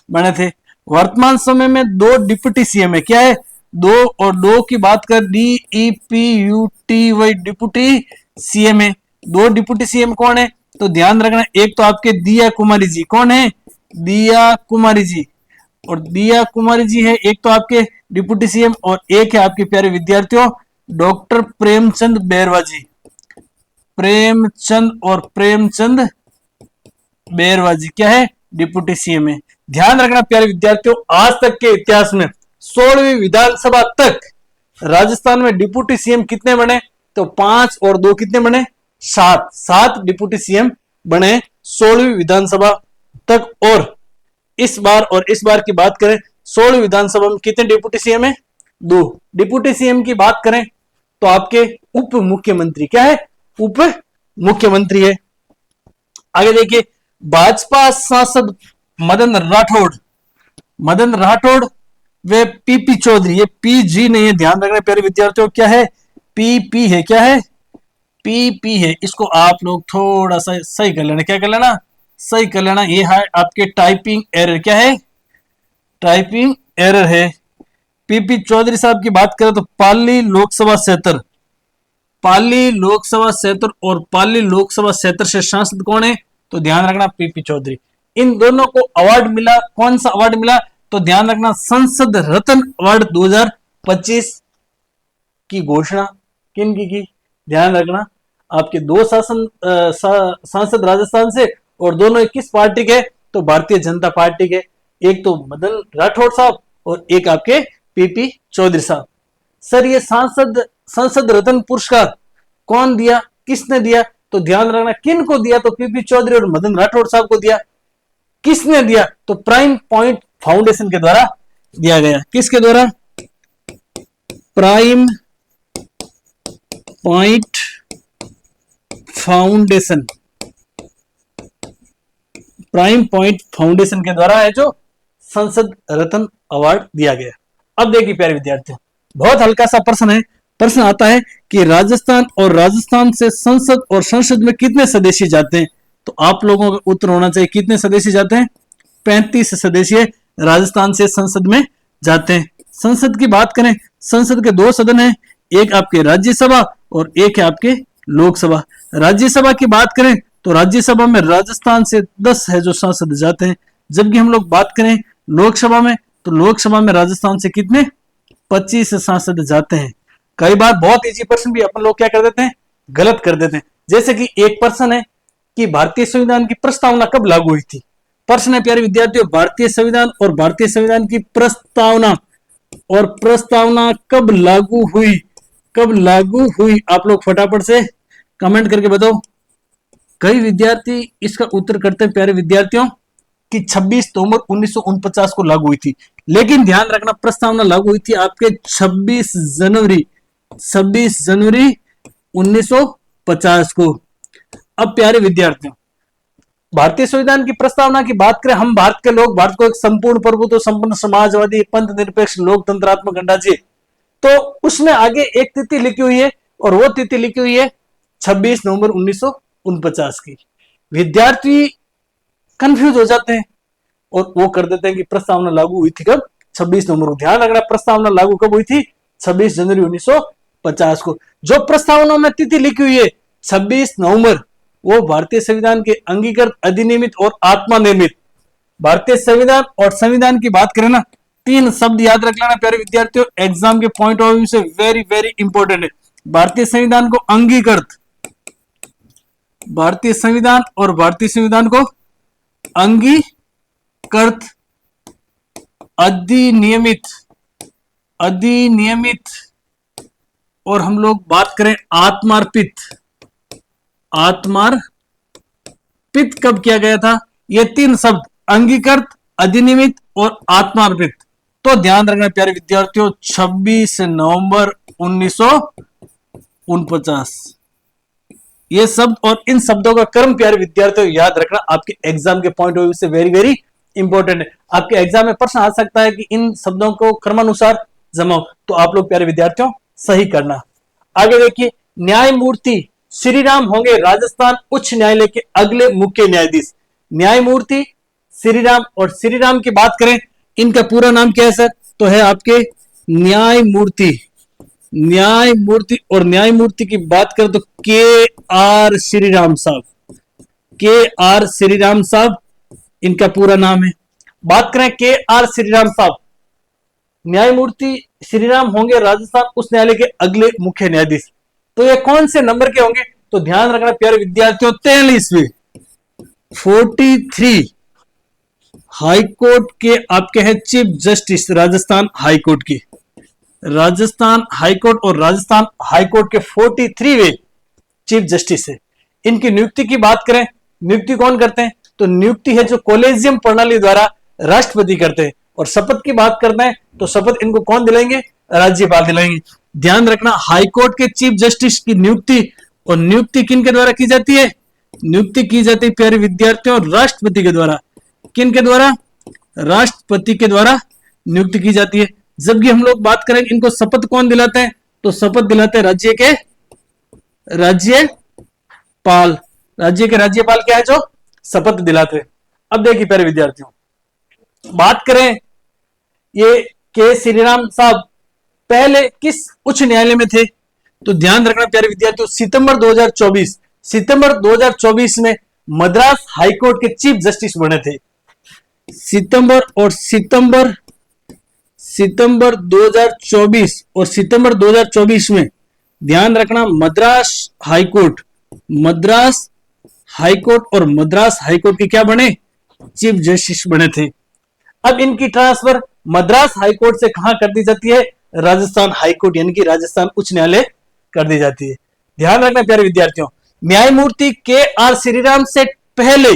बने थे। वर्तमान समय में 2 डिप्टी सीएम है। क्या है? 2 की बात कर DEPUTY डिप्टी सीएम है। 2 डिप्टी सीएम कौन है? तो ध्यान रखना एक तो आपके दिया कुमारी जी। कौन है? दिया कुमारी जी। और दिया कुमारी जी है एक तो आपके डिप्टी सीएम। और एक है आपके प्यारे विद्यार्थियों डॉक्टर प्रेमचंद बैरवा जी। प्रेमचंद बैरवा जी क्या है? डिप्टी सीएम है। ध्यान रखना प्यारे विद्यार्थियों आज तक के इतिहास में 16वीं विधानसभा तक राजस्थान में डिप्टी सीएम कितने बने? तो 5 और 2 कितने बने? 7 डिप्टी सीएम बने 16वीं विधानसभा तक। और इस बार की बात करें 16वीं विधानसभा में कितने डिप्टी सीएम है? 2 डिप्टी सीएम की बात करें तो आपके उप मुख्यमंत्री क्या है? उप मुख्यमंत्री है। आगे देखिए भाजपा सांसद मदन राठौड़ वे पीपी चौधरी। ये पीजी नहीं है, ध्यान रखना प्यारे विद्यार्थियों क्या है? पीपी है। क्या है? पीपी है। इसको आप लोग थोड़ा सा सही कर लेना। क्या कर लेना? सही कर लेना। ये है आपके टाइपिंग एरर। क्या है? टाइपिंग एरर है। पीपी चौधरी साहब की बात करें तो पाली लोकसभा क्षेत्र से सांसद कौन है? तो ध्यान रखना पीपी चौधरी। इन दोनों को अवार्ड मिला। कौन सा अवार्ड मिला? तो ध्यान रखना संसद रत्न अवार्ड 2025 की घोषणा किन की? ध्यान रखना आपके 2 सांसद राजस्थान से और दोनों किस पार्टी के? तो भारतीय जनता पार्टी के। एक तो मदन राठौड़ साहब और एक आपके पीपी चौधरी साहब। सर ये संसद रत्न पुरस्कार कौन दिया? किसने दिया? तो ध्यान रखना किन को दिया? तो पीपी चौधरी और मदन राठौड़ साहब को दिया। किसने दिया? तो प्राइम पॉइंट फाउंडेशन के द्वारा दिया गया। किसके द्वारा? प्राइम पॉइंट फाउंडेशन के द्वारा है जो संसद रत्न अवार्ड दिया गया। अब देखिए प्यारे विद्यार्थियों बहुत हल्का सा प्रश्न है। प्रश्न आता है कि राजस्थान से संसद और संसद में कितने सदस्य जाते हैं? तो आप लोगों का उत्तर होना चाहिए कितने सदस्य जाते हैं? 35 सदस्य राजस्थान से संसद में जाते हैं। संसद की बात करें, संसद के 2 सदन हैं, एक आपके राज्यसभा और एक है आपके लोकसभा। राज्यसभा की बात करें तो राज्यसभा में राजस्थान से 10 है जो सांसद जाते हैं। जबकि हम लोग बात करें लोकसभा में तो लोकसभा में राजस्थान से कितने? 25 सांसद जाते हैं। कई बार बहुत इजी प्रश्न भी अपन लोग क्या कर देते हैं? गलत कर देते हैं। जैसे कि एक प्रश्न है कि भारतीय संविधान की प्रस्तावना कब लागू हुई थी? प्रश्न है प्यारे विद्यार्थियों भारतीय संविधान की प्रस्तावना कब लागू हुई? आप लोग फटाफट से कमेंट करके बताओ। कई विद्यार्थी इसका उत्तर करते हैं प्यारे विद्यार्थियों कि 26 नवंबर 1949 को लागू हुई थी। लेकिन ध्यान रखना प्रस्तावना लागू हुई थी आपके 26 जनवरी 1950 को। अब प्यारे विद्यार्थियों भारतीय संविधान की प्रस्तावना की बात करें, हम भारत के लोग भारत को एक संपूर्ण प्रभुत्व संपन्न समाजवादी पंथ निरपेक्ष लोकतंत्रात्मक गणराज्य तो उसमें आगे एक तिथि लिखी हुई है और वो तिथि लिखी हुई है 26 नवंबर 1949 की। विद्यार्थी कंफ्यूज हो जाते हैं और वो कर देते हैं कि प्रस्तावना लागू हुई थी कब, 26 नवंबर को। ध्यान रखना, प्रस्तावना लागू कब हुई थी, 26 जनवरी 1950 को। जो प्रस्तावना में तिथि लिखी हुई है 26 नवंबर, वो भारतीय संविधान के अंगीकृत, अधिनियमित और आत्मा निर्मित। भारतीय संविधान और संविधान की बात करें ना, तीन शब्द याद रख लेना प्यारे विद्यार्थियों, एग्जाम के पॉइंट ऑफ व्यू से वेरी वेरी इंपॉर्टेंट है। भारतीय संविधान को अंगीकृत, भारतीय संविधान और भारतीय संविधान को अंगीकृत, अधिनियमित, अधिनियमित, और हम लोग बात करें आत्मार्पित, आत्मार्पित कब किया गया था? ये तीन शब्द, अंगीकृत, अधिनियमित और आत्मार्पित। तो ध्यान रखना प्यारे विद्यार्थियों, 26 नवंबर 1949 ये शब्द और इन शब्दों का क्रम प्यारे विद्यार्थियों याद रखना, आपके एग्जाम के पॉइंट ऑफ व्यू से वेरी वेरी इंपॉर्टेंट है। आपके एग्जाम में प्रश्न आ सकता है कि इन शब्दों को क्रमानुसार जमाओ, तो आप लोग प्यारे विद्यार्थियों सही करना। आगे देखिए, न्यायमूर्ति श्रीराम होंगे राजस्थान उच्च न्यायालय के अगले मुख्य न्यायाधीश। न्यायमूर्ति श्रीराम, और श्रीराम की बात करें, इनका पूरा नाम क्या है सर? तो है आपके न्यायमूर्ति, न्यायमूर्ति, और न्यायमूर्ति की बात करें तो के आर श्रीराम साहब, के आर श्रीराम साहब इनका पूरा नाम है। बात करें के आर श्रीराम साहब, न्यायमूर्ति श्रीराम होंगे राजस्थान उच्च न्यायालय के अगले मुख्य न्यायाधीश। तो ये कौन से नंबर के होंगे? तो ध्यान रखना प्यारे विद्यार्थियों, 43वें, 43 हाईकोर्ट के आपके हैं चीफ जस्टिस राजस्थान हाईकोर्ट की। राजस्थान हाईकोर्ट और राजस्थान हाईकोर्ट के 43वें चीफ जस्टिस है। इनकी नियुक्ति की बात करें, नियुक्ति कौन करते हैं? तो नियुक्ति है जो कॉलेजियम प्रणाली द्वारा राष्ट्रपति करते हैं। और शपथ की बात करते हैं तो शपथ इनको कौन दिलाएंगे? राज्यपाल दिलाएंगे। ध्यान रखना, हाईकोर्ट के चीफ जस्टिस की नियुक्ति, और नियुक्ति किन के द्वारा की जाती है? नियुक्ति की जाती है प्यारे विद्यार्थियों राष्ट्रपति के द्वारा। किन के द्वारा? राष्ट्रपति के द्वारा नियुक्ति की जाती है। जबकि हम लोग बात करें इनको शपथ कौन दिलाते हैं? तो शपथ दिलाते हैं राज्य के राज्यपाल। राज्य के राज्यपाल क्या है जो शपथ दिलाते हैं। अब देखिए प्यारे विद्यार्थियों, बात करें ये के श्रीराम साहब पहले किस उच्च न्यायालय में थे? तो ध्यान रखना प्यारे विद्यार्थियों, सितंबर 2024 में मद्रास हाईकोर्ट के चीफ जस्टिस बने थे। सितंबर 2024 और सितंबर 2024 में ध्यान रखना, मद्रास हाईकोर्ट और मद्रास हाईकोर्ट के क्या बने? चीफ जस्टिस बने थे। अब इनकी ट्रांसफर मद्रास हाईकोर्ट से कहां कर दी जाती है? राजस्थान हाईकोर्ट यानी कि राजस्थान उच्च न्यायालय कर दी जाती है। ध्यान रखना प्यारे विद्यार्थियों, न्यायमूर्ति के आर श्रीराम से पहले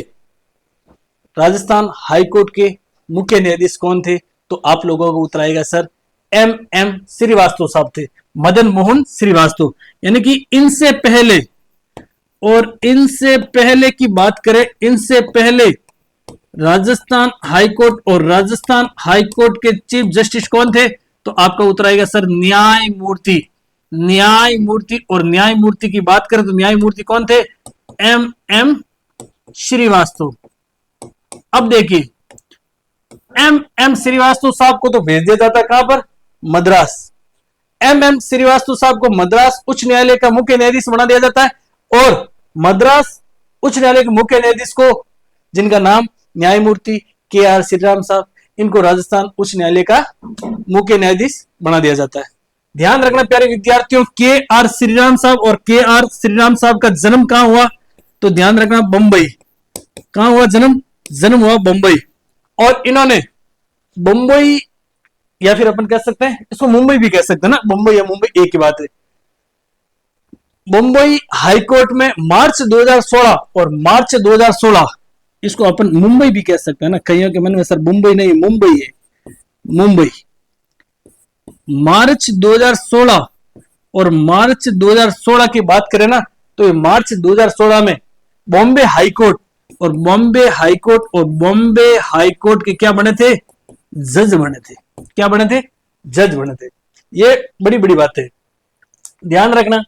राजस्थान हाईकोर्ट के मुख्य न्यायाधीश कौन थे? तो आप लोगों को उत्तर आएगा सर, एम श्रीवास्तव साहब थे, मदन मोहन श्रीवास्तव। यानी कि इनसे पहले, और इनसे पहले की बात करें, इनसे पहले राजस्थान हाईकोर्ट और राजस्थान हाईकोर्ट के चीफ जस्टिस कौन थे? तो आपका उत्तर आएगा सर न्यायमूर्ति। न्यायमूर्ति, और न्यायमूर्ति की बात करें तो न्यायमूर्ति कौन थे? एम श्रीवास्तव। अब देखिए, एम श्रीवास्तव साहब को तो भेज दिया जाता कहां पर? मद्रास। एम श्रीवास्तव साहब को मद्रास उच्च न्यायालय का मुख्य न्यायाधीश बना दिया जाता है, और मद्रास उच्च न्यायालय के मुख्य न्यायाधीश को, जिनका नाम न्यायमूर्ति के आर श्रीराम साहब, इनको राजस्थान उच्च न्यायालय का मुख्य न्यायाधीश बना दिया जाता है। ध्यान रखना प्यारे विद्यार्थियों, के आर श्रीराम साहब और के आर श्रीराम साहब का जन्म कहां हुआ? तो ध्यान रखना, बंबई। कहां हुआ जन्म? जन्म हुआ बंबई। और इन्होंने बंबई, या फिर अपन कह सकते हैं इसको मुंबई भी कह सकते हैं ना, बंबई या मुंबई एक ही बात है। मुंबई हाईकोर्ट में मार्च 2016 और मार्च 2016, इसको अपन मुंबई भी कह सकते हैं ना। कईयों के मन में सर मुंबई नहीं, मुंबई है, मुंबई। मार्च 2016 और मार्च 2016 की बात करें ना, तो मार्च 2016 में बॉम्बे हाईकोर्ट और बॉम्बे हाईकोर्ट के क्या बने थे? जज बने थे। क्या बने थे? जज बने थे। ये बड़ी बड़ी बात है, ध्यान रखना।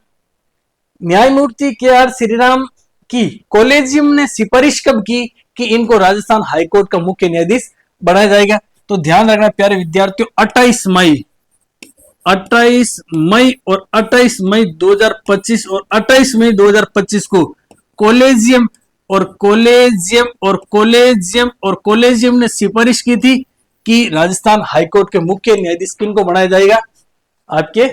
न्यायमूर्ति के आर श्रीराम की कॉलेजियम ने सिफारिश कब की कि इनको राजस्थान हाईकोर्ट का मुख्य न्यायाधीश बनाया जाएगा? तो ध्यान रखना प्यारे विद्यार्थियों, 28 मई और 28 मई 2025 और 28 मई 2025 को कॉलेजियम ने सिफारिश की थी कि राजस्थान हाईकोर्ट के मुख्य न्यायाधीश किनको बनाया जाएगा? आपके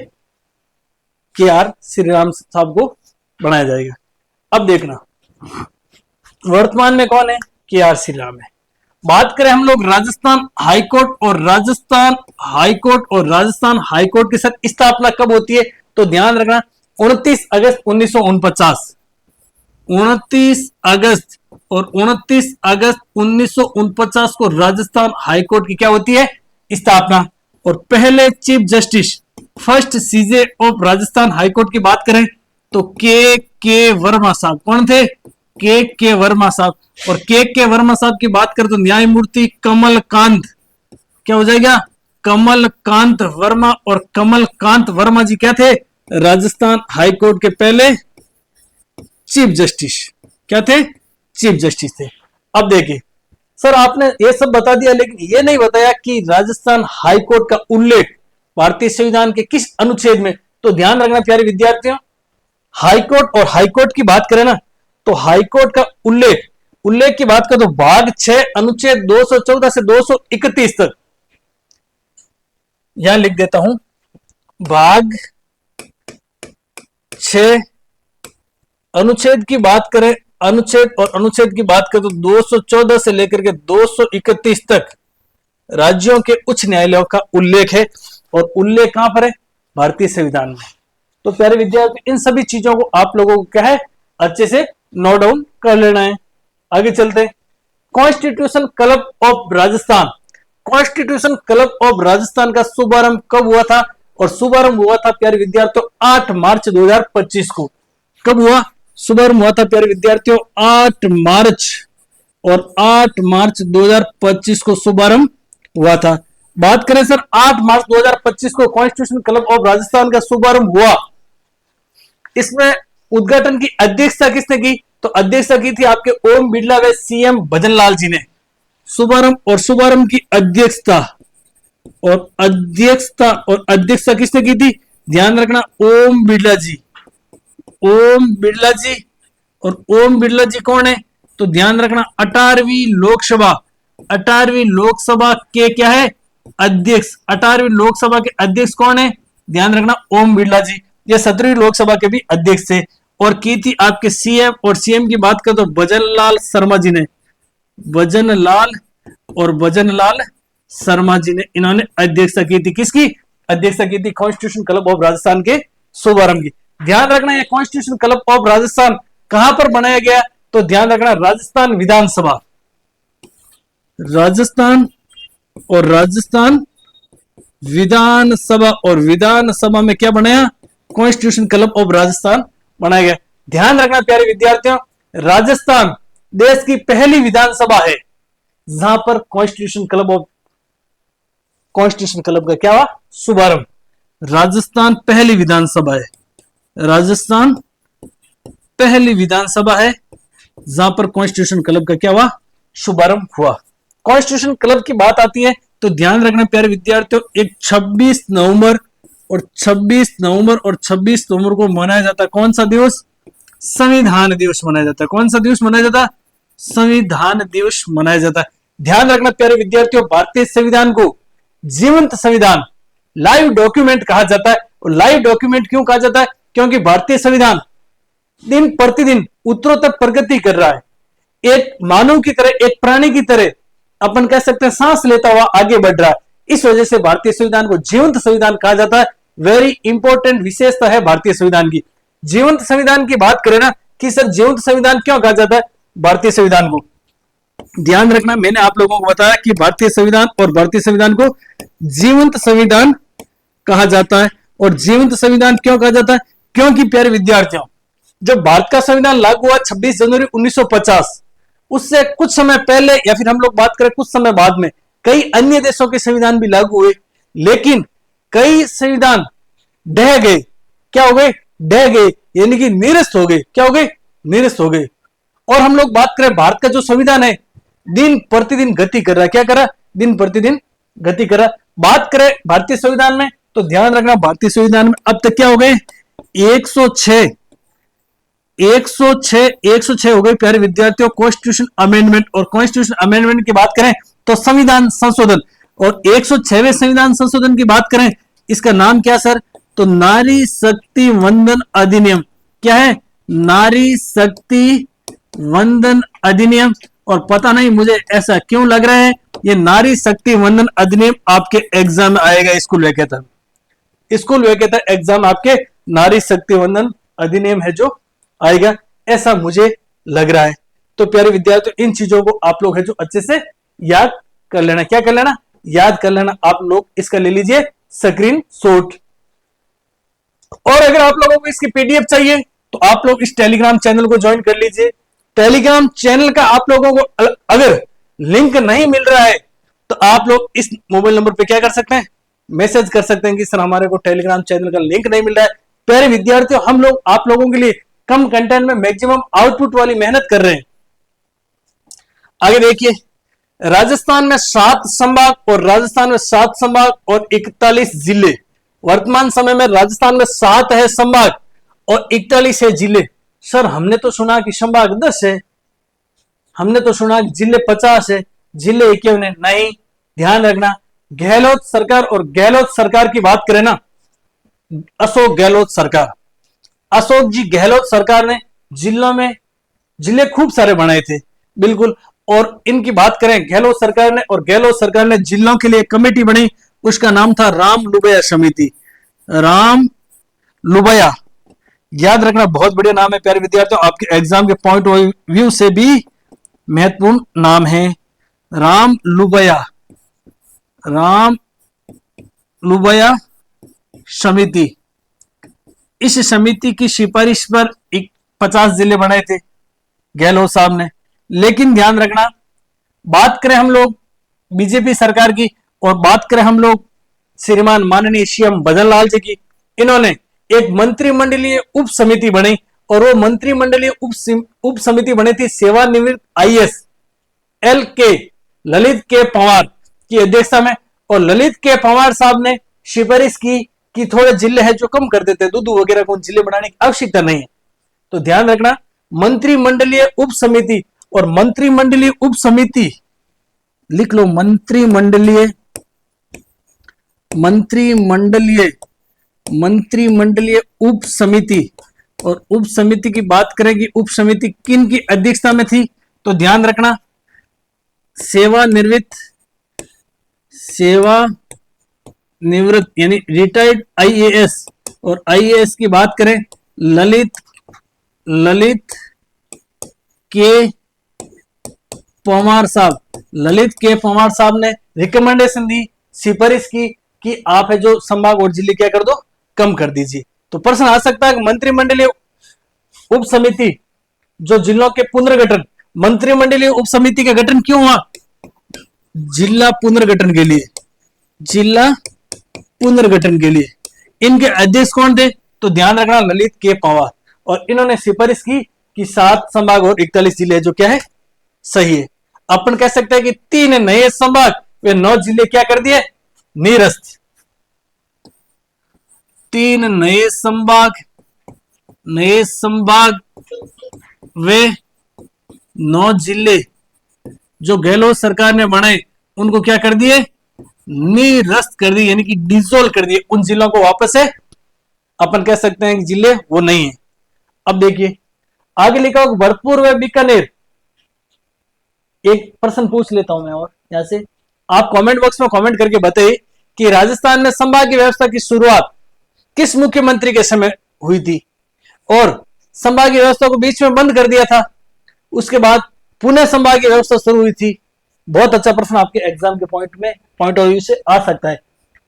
के आर श्रीराम साहब को बनाया जाएगा। अब देखना वर्तमान में कौन है? के आर श्रीराम है। बात करें हम लोग राजस्थान हाईकोर्ट और राजस्थान हाईकोर्ट के साथ स्थापना कब होती है? तो ध्यान रखना 29 अगस्त 1949, 29 अगस्त और 29 अगस्त 1949 को राजस्थान हाईकोर्ट की क्या होती है? स्थापना। और पहले chief justice, first CJ of Rajasthan high court की बात करें तो के वर्मा साहब। कौन थे? के वर्मा साहब। और के वर्मा साहब की बात करें तो न्यायमूर्ति कमलकांत, क्या हो जाएगा? कमलकांत वर्मा। और कमलकांत वर्मा जी क्या थे? राजस्थान हाईकोर्ट के पहले चीफ जस्टिस। क्या थे? चीफ जस्टिस थे। अब देखिए सर, आपने ये सब बता दिया लेकिन ये नहीं बताया कि राजस्थान हाईकोर्ट का उल्लेख भारतीय संविधान के किस अनुच्छेद में? तो ध्यान रखना प्यारे विद्यार्थियों, हाईकोर्ट और हाईकोर्ट की बात करें ना तो हाईकोर्ट का उल्लेख की बात करें तो भाग 6 अनुच्छेद 214 से 231 तक, यहां लिख देता हूं, भाग 6 अनुच्छेद की बात करें, अनुच्छेद की बात करें तो 214 से लेकर के 231 तक राज्यों के उच्च न्यायालयों का उल्लेख है। और उल्लेख कहां पर है? भारतीय संविधान में। तो प्यारे विद्यार्थी, इन सभी चीजों को आप लोगों को क्या है, अच्छे से नोट डाउन कर लेना है। आगे चलते हैं। Constitution club of Rajasthan. Constitution club of Rajasthan का शुभारंभ कब हुआ था? और शुभारंभ हुआ था प्यारे विद्यार्थियों 8 मार्च 2025 को। कब हुआ? शुभारंभ हुआ था प्यारे विद्यार्थियों 8 मार्च, और 8 मार्च 2025 को शुभारंभ हुआ था। बात करें सर 8 मार्च 2025 को कॉन्स्टिट्यूशन क्लब ऑफ राजस्थान का शुभारंभ हुआ, इसमें उद्घाटन की अध्यक्षता किसने की? तो अध्यक्षता की थी आपके ओम बिड़ला व सीएम भजनलाल जी ने। शुभारंभ की अध्यक्षता किसने की थी? ध्यान रखना, ओम बिड़ला जी। ओम बिड़ला जी कौन है? तो ध्यान रखना 18वीं लोकसभा के क्या है? अध्यक्ष। 18वीं लोकसभा के अध्यक्ष कौन है? ध्यान रखना ओम बिड़ला जी। ये 17वीं लोकसभा के भी अध्यक्ष थे। और की थी आपके सीएम, और सीएम की बात करें तो भजनलाल शर्मा जी ने, भजनलाल शर्मा जी ने इन्होंने अध्यक्षता की थी। किसकी अध्यक्षता की थी? कॉन्स्टिट्यूशन क्लब ऑफ राजस्थान के शुभारंभ की। ध्यान रखना ये कॉन्स्टिट्यूशन क्लब ऑफ राजस्थान कहां पर बनाया गया? तो ध्यान रखना राजस्थान विधानसभा और विधानसभा में क्या बनाया? कॉन्स्टिट्यूशन क्लब ऑफ राजस्थान बनाया गया। ध्यान रखना प्यारे विद्यार्थियों, राजस्थान देश की पहली विधानसभा है जहां पर कॉन्स्टिट्यूशन क्लब का क्या हुआ? शुभारंभ। राजस्थान पहली विधानसभा है जहां पर कॉन्स्टिट्यूशन क्लब का क्या हुआ? शुभारंभ हुआ। कॉन्स्टिट्यूशन क्लब की बात आती है तो ध्यान रखना प्यारे विद्यार्थियों, एक 26 नवंबर और 26 नवंबर को मनाया जाता है कौन सा दिवस? संविधान दिवस मनाया जाता है। कौन सा दिवस मनाया जाता है? संविधान दिवस मनाया जाता है। ध्यान रखना प्यारे विद्यार्थियों, भारतीय संविधान को जीवंत संविधान, लाइव डॉक्यूमेंट कहा जाता है। और लाइव डॉक्यूमेंट क्यों कहा जाता है? क्योंकि भारतीय संविधान दिन प्रतिदिन उत्तरोत्तर प्रगति कर रहा है। एक मानव की तरह, एक प्राणी की तरह अपन कह सकते हैं सांस लेता हुआ आगे बढ़ रहा है। इस वजह से भारतीय संविधान को जीवंत संविधान कहा जाता है। वेरी इंपॉर्टेंट विशेषता है भारतीय संविधान की। जीवंत संविधान की बात करें ना कि सर जीवंत संविधान क्यों कहा जाता है भारतीय संविधान को? ध्यान रखना, मैंने आप लोगों को बताया कि भारतीय संविधान को जीवंत संविधान कहा जाता है। और जीवंत संविधान क्यों कहा जाता है? क्योंकि प्यारे विद्यार्थियों, जब भारत का संविधान लागू हुआ 26 जनवरी 1950, उससे कुछ समय पहले या फिर हम लोग बात करें कुछ समय बाद में कई अन्य देशों के संविधान भी लागू हुए, लेकिन कई संविधान ढह गए। क्या हो गए? ढह गए, यानी कि निरस्त हो गए। क्या हो गए? निरस्त हो गए। और हम लोग बात करें भारत का जो संविधान है, दिन प्रतिदिन गति कर रहा है। क्या कर रहा है? दिन प्रतिदिन गति कर रहा है। बात करें भारतीय संविधान में, तो ध्यान रखना भारतीय संविधान में अब तक क्या हो गए? 106 हो गए प्यारे विद्यार्थियों कॉन्स्टिट्यूशन अमेंडमेंट। और कॉन्स्टिट्यूशन अमेंडमेंट की बात करें तो संविधान संशोधन, और 106वें संविधान संशोधन की बात करें, इसका नाम क्या सर? तो नारी शक्ति वंदन अधिनियम। क्या है? नारी शक्ति वंदन अधिनियम। और पता नहीं मुझे ऐसा क्यों लग रहा है, ये नारी शक्ति वंदन अधिनियम आपके एग्जाम में आएगा। स्कूल वेकेटर एग्जाम आपके नारी शक्ति वंदन अधिनियम है जो आएगा, ऐसा मुझे लग रहा है। तो प्यारे विद्यार्थियों, इन चीजों को आप लोग है जो अच्छे से याद कर लेना। क्या कर लेना? याद कर लेना। आप लोग इसका ले लीजिए स्क्रीन शॉट। और अगर आप लोगों को इसकी पीडीएफ चाहिए तो आप लोग इस टेलीग्राम चैनल को ज्वाइन कर लीजिए। टेलीग्राम चैनल का आप लोगों को अगर लिंक नहीं मिल रहा है तो आप लोग इस मोबाइल नंबर पे क्या कर सकते हैं? मैसेज कर सकते हैं कि सर हमारे को टेलीग्राम चैनल का लिंक नहीं मिल रहा है। प्यारे विद्यार्थियों, हम लोग आप लोगों के लिए कम कंटेंट में मैक्सिमम आउटपुट वाली मेहनत कर रहे हैं। आगे देखिए, राजस्थान में 7 संभाग और 41 जिले। वर्तमान समय में राजस्थान में 7 है संभाग और 41 है जिले। सर हमने तो सुना कि संभाग 10 है, हमने तो सुना कि जिले 50 है, जिले 51 है। नहीं, ध्यान रखना, गहलोत सरकार और गहलोत सरकार की बात करें ना, अशोक गहलोत सरकार, अशोक जी गहलोत सरकार ने जिलों में जिले खूब सारे बनाए थे, बिल्कुल। और इनकी बात करें गहलोत सरकार ने, और गहलोत सरकार ने जिलों के लिए कमेटी बनी, उसका नाम था राम लुबैया समिति। राम लुबैया, याद रखना, बहुत बढ़िया नाम है प्यारे विद्यार्थियों, आपके एग्जाम के पॉइंट ऑफ व्यू से भी महत्वपूर्ण नाम है। राम लुबैया, राम लुबैया समिति। इस समिति की सिफारिश पर 50 जिले बनाए थे गहलोत साहब ने। लेकिन ध्यान रखना, बात करें हम लोग बीजेपी सरकार की और बात करें हम लोग श्रीमान माननीय सीएम भजन लाल जी की, इन्होंने एक मंत्रिमंडलीय उप समिति बनी और वो मंत्रिमंडलीय उप समिति बनी थी सेवानिवृत्त आईएएस एल के ललित के पंवार की अध्यक्षता में। और ललित के पंवार साहब ने सिफारिश की कि थोड़े जिले हैं जो कम कर देते हैं, दूध वगैरह को जिले बनाने की आवश्यकता नहीं है। तो ध्यान रखना, मंत्रिमंडलीय उप समिति, और मंत्रिमंडलीय उप समिति लिख लो, मंत्रिमंडलीय उप समिति। और उप समिति की बात करें कि उप समिति किन की अध्यक्षता में थी, तो ध्यान रखना, सेवानिवृत्त यानी रिटायर्ड आईएएस, और आईएएस की बात करें ललित के पंवार साहब। ललित के पंवार साहब ने रिकमेंडेशन दी, सिफारिश की कि आप है जो संभाग और जिले क्या कर दो, कम कर दीजिए। तो प्रश्न आ सकता है कि मंत्रिमंडलीय उप समिति जो जिलों के पुनर्गठन, मंत्रिमंडलीय उप समिति का गठन क्यों हुआ? जिला पुनर्गठन के लिए, जिला पुनर्गठन के लिए। इनके अध्यक्ष कौन थे? तो ध्यान रखना, ललित के पंवार। और इन्होंने सिफारिश की कि 7 संभाग और 41 जिले जो क्या है, सही है। अपन कह सकते हैं कि 3 नए संभाग वे 9 जिले क्या कर दिए, निरस्त। 3 नए संभाग वे 9 जिले जो गहलोत सरकार ने बनाए उनको क्या कर दिए, निरस्त कर दिए, यानी कि डिसॉल्व कर दिए। उन जिलों को वापस से अपन कह सकते हैं कि जिले वो नहीं है। अब देखिए आगे लिखा हो भरतपुर व बीकानेर। एक प्रश्न पूछ लेता हूं मैं, और यहां से आप कमेंट बॉक्स में कमेंट करके बताइए कि राजस्थान में संभागीय व्यवस्था की शुरुआत किस मुख्यमंत्री के समय हुई थी, और संभागीय व्यवस्था को बीच में बंद कर दिया था, उसके बाद पुनः संभागीय व्यवस्था शुरू हुई थी। बहुत अच्छा प्रश्न आपके एग्जाम के पॉइंट ऑफ व्यू से आ सकता है।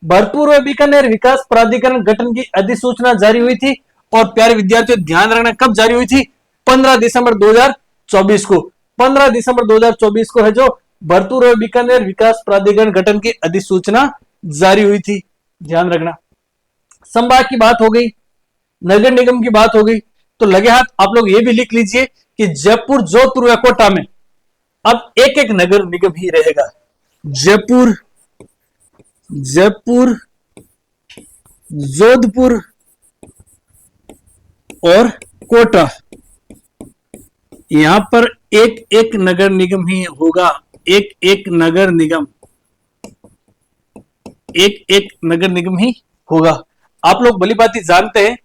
भरतपुर व बीकानेर विकास प्राधिकरण गठन की अधिसूचना जारी हुई थी, और प्यारे विद्यार्थियों ध्यान रखना कब जारी हुई थी, 15 दिसंबर 2024 को। 15 दिसंबर 2024 को है जो भरतपुर व बीकानेर विकास प्राधिकरण गठन की अधिसूचना जारी हुई थी। ध्यान रखना। संभाग की बात हो गई, नगर निगम की बात हो गई, तो लगे हाथ आप लोग ये भी लिख लीजिए कि जयपुर, जोधपुर या कोटा में अब एक एक नगर निगम ही रहेगा। जयपुर, जयपुर, जोधपुर और कोटा, यहां पर एक एक नगर निगम ही होगा। एक एक नगर निगम, एक एक नगर निगम ही होगा। आप लोग भली भांति जानते हैं,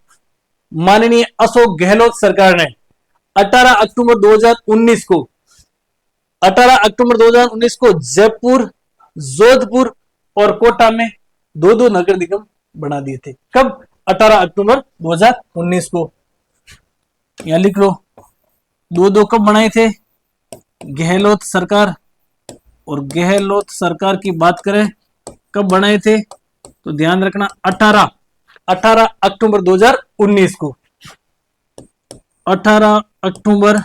माननीय अशोक गहलोत सरकार ने 18 अक्टूबर 2019 को 18 अक्टूबर 2019 को जयपुर, जोधपुर और कोटा में दो दो नगर निगम बना दिए थे। कब? 18 अक्टूबर 2019 को। यहां लिख लो, दो दो कब बनाए थे? गहलोत सरकार। और गहलोत सरकार की बात करें कब बनाए थे, तो ध्यान रखना 18 अक्टूबर 2019 को। 18 अक्टूबर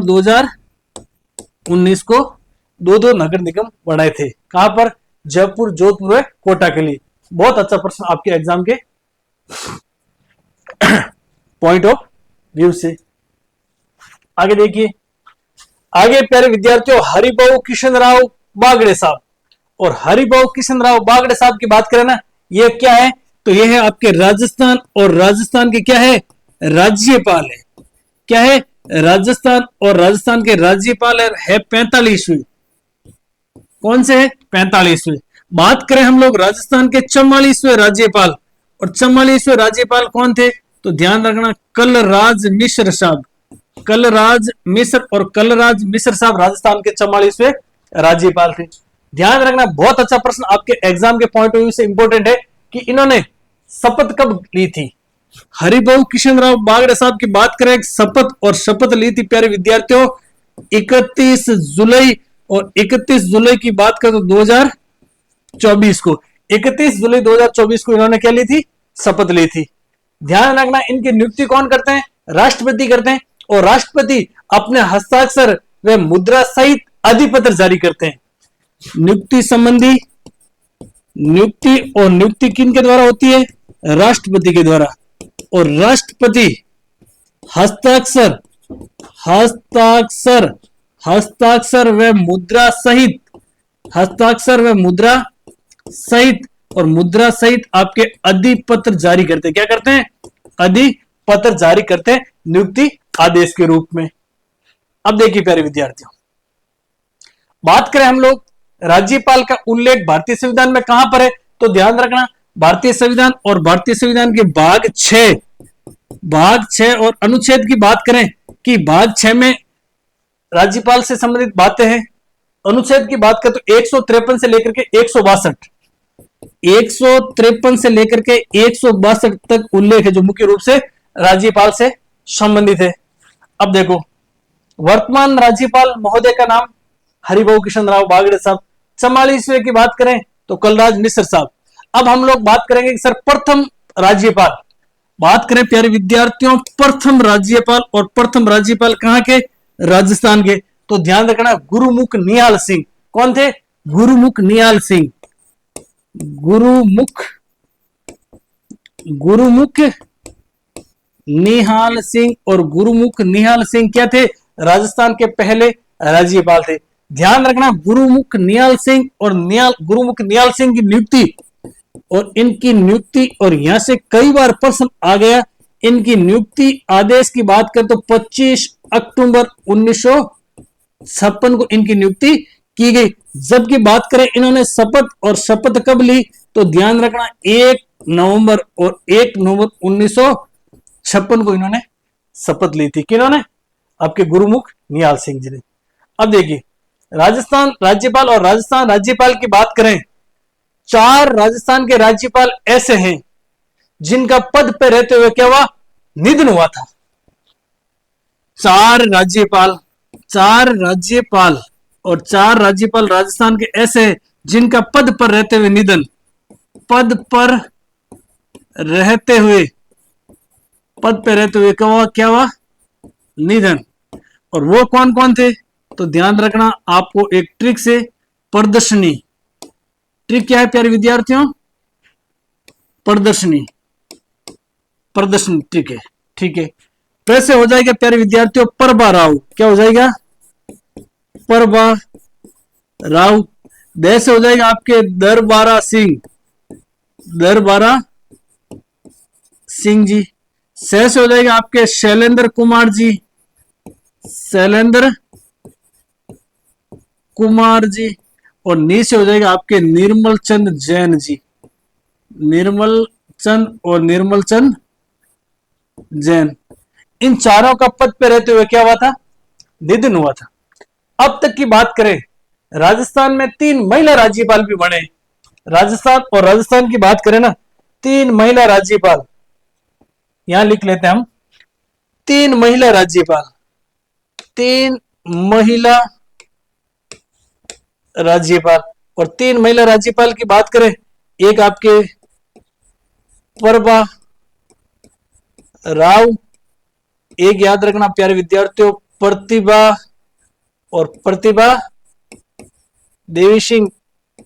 2019 को दो दो नगर निगम बनाए थे। कहां पर? जयपुर, जोधपुर और कोटा के लिए। बहुत अच्छा प्रश्न आपके एग्जाम के पॉइंट ऑफ व्यू से। आगे देखिए, आगे प्यारे विद्यार्थियों, हरिभाऊ किशन-राव बागड़े साहब। और हरिभाऊ किशन-राव बागड़े साहब की बात करें ना, ये क्या है? तो ये है आपके राजस्थान, और राजस्थान के क्या है? राज्यपाल है। क्या है? राजस्थान, और राजस्थान के राज्यपाल है 45वें। कौन से है? 45वें। बात करें हम लोग राजस्थान के 44वें राज्यपाल, और 44वें राज्यपाल कौन थे? तो ध्यान रखना, कलराज मिश्र साहब। कलराज मिश्र, और कलराज मिश्र साहब राजस्थान के 44वें राज्यपाल थे। ध्यान रखना, बहुत अच्छा प्रश्न आपके एग्जाम के पॉइंट ऑफ व्यू से इंपॉर्टेंट है कि इन्होंने शपथ कब ली थी। हरिभाऊ किशन-राव बागड़े साहब की बात करें, शपथ, और शपथ ली थी प्यारे विद्यार्थियों 31 जुलाई, और 31 जुलाई की बात करें तो 2024 को, 31 जुलाई 2024 को इन्होंने क्या ली थी? शपथ ली थी। ध्यान रखना, इनकी नियुक्ति कौन करते हैं? राष्ट्रपति करते हैं, और राष्ट्रपति अपने हस्ताक्षर व मुद्रा सहित अधिपत्र जारी करते हैं। नियुक्ति संबंधी, नियुक्ति, और नियुक्ति किन के द्वारा होती है? राष्ट्रपति के द्वारा। और राष्ट्रपति हस्ताक्षर, हस्ताक्षर, हस्ताक्षर व मुद्रा सहित, हस्ताक्षर व मुद्रा सहित, और मुद्रा सहित आपके अधिपत्र जारी करते हैं। क्या करते हैं? अधिपत्र जारी करते हैं नियुक्ति आदेश के रूप में। अब देखिए प्यारे विद्यार्थियों, बात करें हम लोग राज्यपाल का उल्लेख भारतीय संविधान में कहां पर है, तो ध्यान रखना, भारतीय संविधान, और भारतीय संविधान के भाग 6 और अनुच्छेद की बात करें कि भाग 6 में राज्यपाल से संबंधित बातें हैं। अनुच्छेद की बात करें तो 153 से लेकर के 162, 153 से लेकर के 162 तक उल्लेख है जो मुख्य रूप से राज्यपाल से संबंधित है। अब देखो, वर्तमान राज्यपाल महोदय का नाम हरिभाऊ किशन-राव बागड़े साहब। 44वें की बात करें तो कलराज मिश्र साहब। अब हम लोग बात करेंगे कि सर प्रथम राज्यपाल, बात करें प्यारे विद्यार्थियों प्रथम राज्यपाल, और प्रथम राज्यपाल कहां के? राजस्थान के। तो ध्यान रखना, गुरुमुख निहाल सिंह। कौन थे? गुरुमुख निहाल सिंह। गुरुमुख निहाल सिंह, और गुरुमुख निहाल सिंह क्या थे? राजस्थान के पहले राज्यपाल थे। ध्यान रखना, गुरुमुख निहाल सिंह और गुरुमुख निहाल सिंह की नियुक्ति, और इनकी नियुक्ति, और यहां से कई बार प्रश्न आ गया, इनकी नियुक्ति आदेश की बात करें तो 25 अक्टूबर 1956 को इनकी नियुक्ति की गई। जबकि बात करें इन्होंने शपथ, और शपथ कब ली, तो ध्यान रखना 1 नवंबर, और 1 नवंबर 1956 को इन्होंने शपथ ली थी। किन्होंने? आपके गुरुमुख निहाल सिंह जी ने। अब देखिए, राजस्थान राज्यपाल और राजस्थान राज्यपाल की बात करें, 4 राजस्थान के राज्यपाल ऐसे हैं जिनका पद पर रहते हुए क्या हुआ? निधन हुआ था। 4 राज्यपाल और 4 राज्यपाल राजस्थान के ऐसे हैं जिनका पद पर रहते हुए निधन, पद पर रहते हुए क्या हुआ? निधन। और वो कौन कौन थे? तो ध्यान रखना, आपको एक ट्रिक से प्रदर्शनी ट्रिक क्या है प्यारे विद्यार्थियों? प्रदर्शनी, प्रदर्शनी ट्रिक है। ठीक है, कैसे हो जाएगा प्यारे विद्यार्थियों? परबा राव, क्या हो जाएगा? परबा राव। दे से हो जाएगा आपके दरबारा सिंह, दरबारा सिंह जी। से हो जाएगा आपके शैलेंद्र कुमार जी, शैलेंद्र कुमार जी। और नी से हो जाएगा आपके निर्मल चंद जैन जी, निर्मल चंद और निर्मल चंद जैन। इन चारों का पद पे रहते हुए क्या हुआ था? निधन हुआ था। अब तक की बात करें, राजस्थान में 3 महिला राज्यपाल भी बने। राजस्थान और राजस्थान की बात करें ना, 3 महिला राज्यपाल, यहां लिख लेते हैं हम, 3 महिला राज्यपाल, 3 महिला राज्यपाल। और 3 महिला राज्यपाल की बात करें, एक आपके परबा राव, एक याद रखना प्यारे विद्यार्थियों प्रतिभा और प्रतिभा देवी सिंह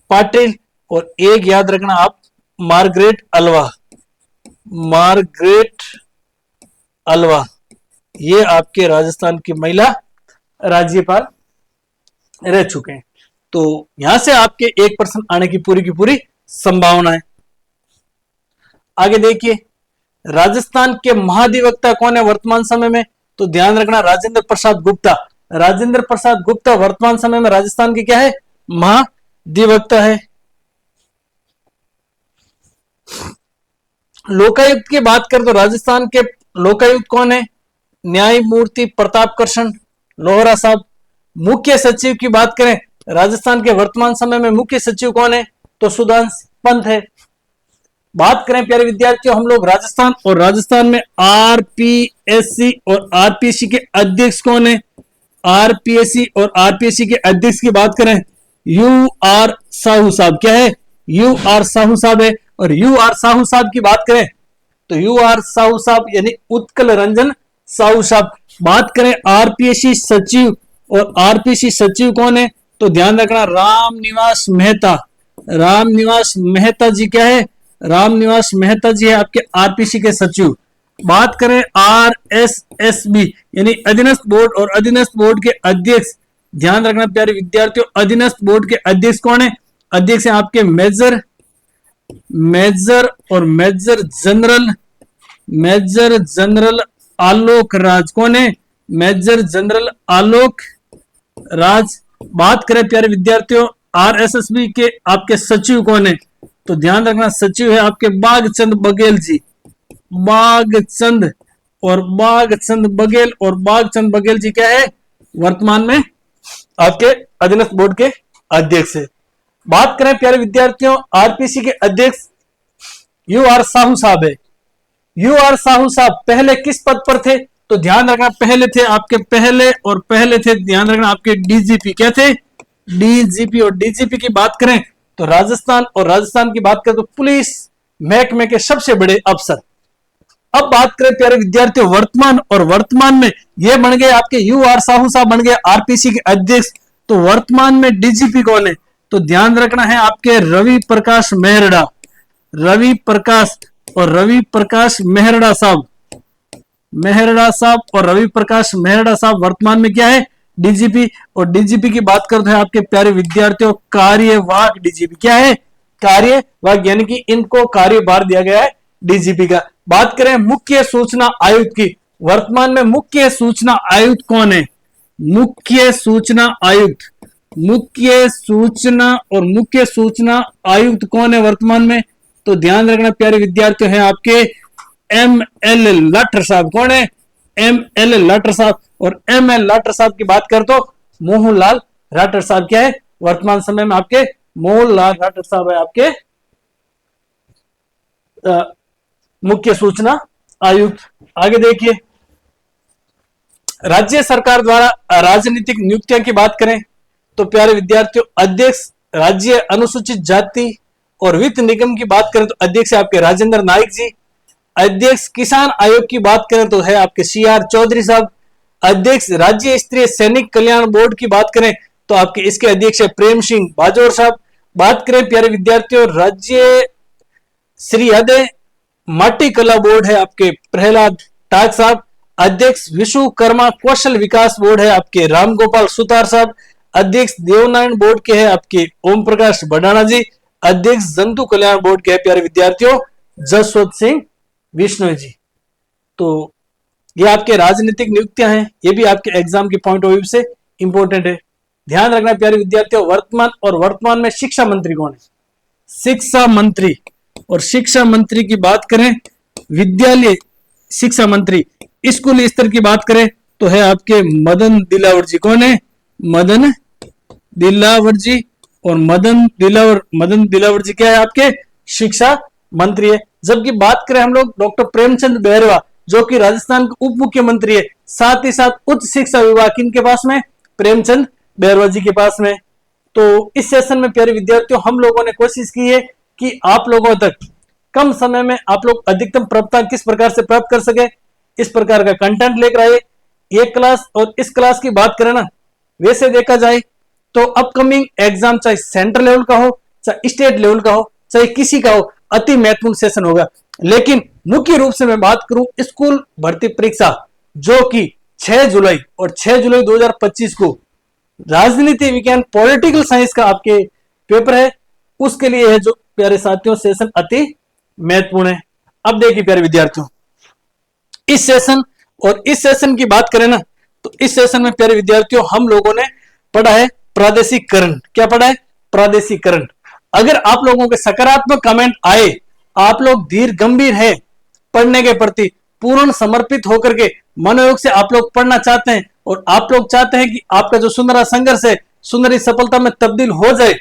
पाटिल, और एक याद रखना आप मार्गरेट अल्वा, मार्गरेट अल्वा। ये आपके राजस्थान की महिला राज्यपाल रह चुके हैं। तो यहां से आपके 1% आने की पूरी संभावना है। आगे देखिए, राजस्थान के महाधिवक्ता कौन है वर्तमान समय में? तो ध्यान रखना राजेंद्र प्रसाद गुप्ता। राजेंद्र प्रसाद गुप्ता वर्तमान समय में राजस्थान के क्या है? महाधिवक्ता है। लोकायुक्त की बात करें तो राजस्थान के लोकायुक्त कौन है? न्यायमूर्ति प्रताप कृष्ण लोहरा साहब। मुख्य सचिव की बात करें, राजस्थान के वर्तमान समय में मुख्य सचिव कौन है? तो सुधांशु पंत है। बात करें प्यारे विद्यार्थियों हम लोग राजस्थान, और राजस्थान में आरपीएससी और आरपीएससी के अध्यक्ष कौन है? आरपीएससी और आरपीएससी के अध्यक्ष की बात करें, यू आर साहू साहब। क्या है? यू आर साहू साहब है। और यू आर साहू साहब की बात करें तो यू आर साहू साहब यानी उत्कल रंजन साहू साहब। बात करें आरपीएससी सचिव, और आरपीएससी सचिव कौन है? तो ध्यान रखना रामनिवास मेहता। रामनिवास मेहता जी क्या है? रामनिवास मेहता जी है आपके आरपीएससी के सचिव। बात करें आरएसएसबी यानी अधीनस्थ बोर्ड और अधीनस्थ बोर्ड के अध्यक्ष, ध्यान रखना प्यारे विद्यार्थियों अधीनस्थ बोर्ड के अध्यक्ष कौन है? अध्यक्ष है आपके मेजर और मेजर जनरल आलोक राज। कौन है? Major general Alok Raj. बात करें प्यारे विद्यार्थियों आरएसएसबी के आपके सचिव कौन है? तो ध्यान रखना सचिव है आपके बागचंद बघेल जी। बागचंद बघेल जी क्या है? वर्तमान में आपके अधीनस्थ बोर्ड के अध्यक्ष है। बात करें प्यारे विद्यार्थियों आरपीसी के अध्यक्ष यू आर साहू साहब है। यू आर साहू साहब पहले किस पद पर थे? तो ध्यान रखना पहले थे आपके पहले थे ध्यान रखना आपके डीजीपी। क्या थे? डीजीपी। और डीजीपी की बात करें तो राजस्थान की बात करें तो पुलिस महकमे के सबसे बड़े अफसर। अब बात करें प्यारे विद्यार्थियों वर्तमान में ये बन गए आपके यू आर साहू साहब बन गए आरपीसी के अध्यक्ष। तो वर्तमान में डीजीपी कौन है? तो ध्यान रखना है आपके रवि प्रकाश मेहरड़ा। रवि प्रकाश मेहरड़ा साहब और रवि प्रकाश मेहरड़ा साहब वर्तमान में क्या है? डीजीपी। और डीजीपी की बात करते हैं आपके प्यारे विद्यार्थियों कार्यवाहक डीजीपी। क्या है? कार्यवाहक यानी कि इनको कार्यभार दिया गया है डीजीपी का। बात करें मुख्य सूचना आयुक्त की, वर्तमान में मुख्य सूचना आयुक्त कौन है? मुख्य सूचना आयुक्त कौन है वर्तमान में? तो ध्यान रखना प्यारे विद्यार्थियों हैं आपके एमएल लाठर साहब। कौन है? एमएल लाठर साहब। और एमएल लाठर साहब की बात कर तो मोहनलाल राठर साहब क्या है? वर्तमान समय में आपके मोहनलाल राठर साहब है आपके मुख्य सूचना आयुक्त। आगे देखिए राज्य सरकार द्वारा राजनीतिक नियुक्तियां की बात करें तो प्यारे विद्यार्थियों अध्यक्ष राज्य अनुसूचित जाति और वित्त निगम की बात करें तो अध्यक्ष है आपके राजेंद्र नाइक जी। अध्यक्ष किसान आयोग की बात करें तो है आपके सीआर चौधरी साहब। अध्यक्ष राज्य स्तरीय सैनिक कल्याण बोर्ड की बात करें तो आपके इसके अध्यक्ष है प्रेम सिंह बाजोर साहब। बात करें प्यारे विद्यार्थियों, राज्य श्री यादव माटी कला बोर्ड है आपके प्रहलाद टाक साहब। अध्यक्ष विश्वकर्मा कौशल विकास बोर्ड है आपके राम गोपाल सुतार साहब। अध्यक्ष देवनारायण बोर्ड के है आपके ओम प्रकाश बडाना जी। अध्यक्ष जंतु कल्याण बोर्ड के है प्यारे विद्यार्थियों जसवंत सिंह विश्नोई जी। तो ये आपके राजनीतिक नियुक्तियां हैं, ये भी आपके एग्जाम के पॉइंट ऑफ व्यू से इंपॉर्टेंट है। ध्यान रखना प्यारे विद्यार्थियों, वर्तमान में शिक्षा मंत्री कौन है? शिक्षा मंत्री। और शिक्षा मंत्री की बात करें, विद्यालय शिक्षा मंत्री, स्कूल स्तर की बात करें तो है आपके मदन दिलावर जी। कौन है? मदन दिलावर जी। और मदन दिलावर जी क्या है? आपके शिक्षा मंत्री है। जबकि बात करें हम लोग डॉक्टर प्रेमचंद बैरवा, जो कि राजस्थान के उप मुख्यमंत्री है, साथ ही साथ उच्च शिक्षा विभाग किनके पास में? प्रेमचंद बैरवा जी के पास में। तो इस सेशन में प्यारे विद्यार्थियों हम लोगों ने कोशिश की है कि आप लोगों तक कम समय में आप लोग अधिकतम प्रभुता किस प्रकार से प्राप्त कर सके, इस प्रकार का कंटेंट लेकर आए। ये क्लास और इस क्लास की बात करें ना, वैसे देखा जाए तो अपकमिंग एग्जाम चाहे सेंट्रल लेवल का हो, चाहे स्टेट लेवल का हो, चाहे किसी का हो, अति महत्वपूर्ण सेशन होगा। लेकिन मुख्य रूप से मैं बात करूं स्कूल भर्ती परीक्षा, जो कि 6 जुलाई और 6 जुलाई 2025 को राजनीति विज्ञान पॉलिटिकल साइंस का आपके पेपर है, उसके लिए है जो प्यारे साथियों सेशन अति महत्वपूर्ण है। अब देखिए प्यारे विद्यार्थियों, इस सेशन की बात करें ना, तो इस सेशन में प्यारे विद्यार्थियों हम लोगों ने पढ़ा है प्रादेशिकरण। क्या पढ़ा है? प्रादेशिकरण। अगर आप लोगों के सकारात्मक कमेंट आए, आप लोग धीर गंभीर है पढ़ने के प्रति, पूर्ण समर्पित होकर के मनोयोग से आप लोग पढ़ना चाहते हैं और आप लोग चाहते हैं कि आपका जो सुंदर संघर्ष है सुंदर सफलता में तब्दील हो जाए,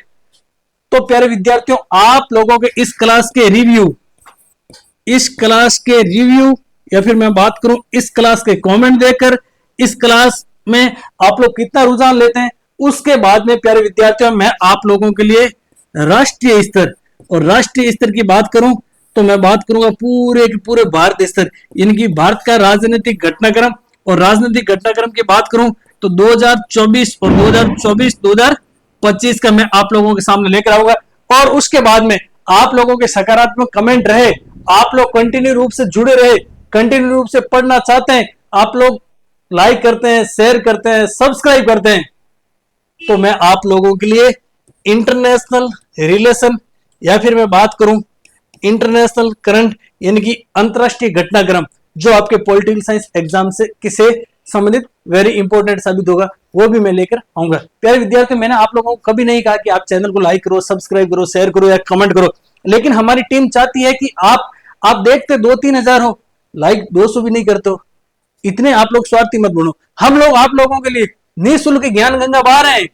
तो प्यारे विद्यार्थियों आप लोगों के इस क्लास के रिव्यू या फिर मैं बात करूं इस क्लास के कमेंट देखकर इस क्लास में आप लोग कितना रुझान लेते हैं, उसके बाद में प्यारे विद्यार्थियों मैं आप लोगों के लिए राष्ट्रीय स्तर, और राष्ट्रीय स्तर की बात करूं तो मैं बात करूंगा पूरे भारत स्तर, यानी कि भारत का राजनीतिक घटनाक्रम। और राजनीतिक घटनाक्रम की बात करूं तो 2024 और 2025 का मैं आप लोगों के सामने लेकर आऊंगा। और उसके बाद में आप लोगों के सकारात्मक कमेंट रहे, आप लोग कंटिन्यू रूप से जुड़े रहे, कंटिन्यू रूप से पढ़ना चाहते हैं, आप लोग लाइक करते हैं, शेयर करते हैं, सब्सक्राइब करते हैं, तो मैं आप लोगों के लिए इंटरनेशनल रिलेशन या फिर मैं बात करूं इंटरनेशनल करंट यानी कि अंतरराष्ट्रीय घटनाक्रम, जो आपके पॉलिटिकल साइंस एग्जाम से किसे संबंधित वेरी इंपॉर्टेंट साबित होगा, वो भी मैं लेकर आऊंगा। प्यारे विद्यार्थी, मैंने आप लोगों को कभी नहीं कहा कि आप चैनल को लाइक करो, सब्सक्राइब करो, शेयर करो या कमेंट करो, लेकिन हमारी टीम चाहती है कि आप देखते 2-3 हजार हो, लाइक 200 भी नहीं करते हो, इतने आप लोग स्वार्थी मत बनो। हम लोग आप लोगों के लिए निःशुल्क ज्ञान गंगा बहा रहे हैं,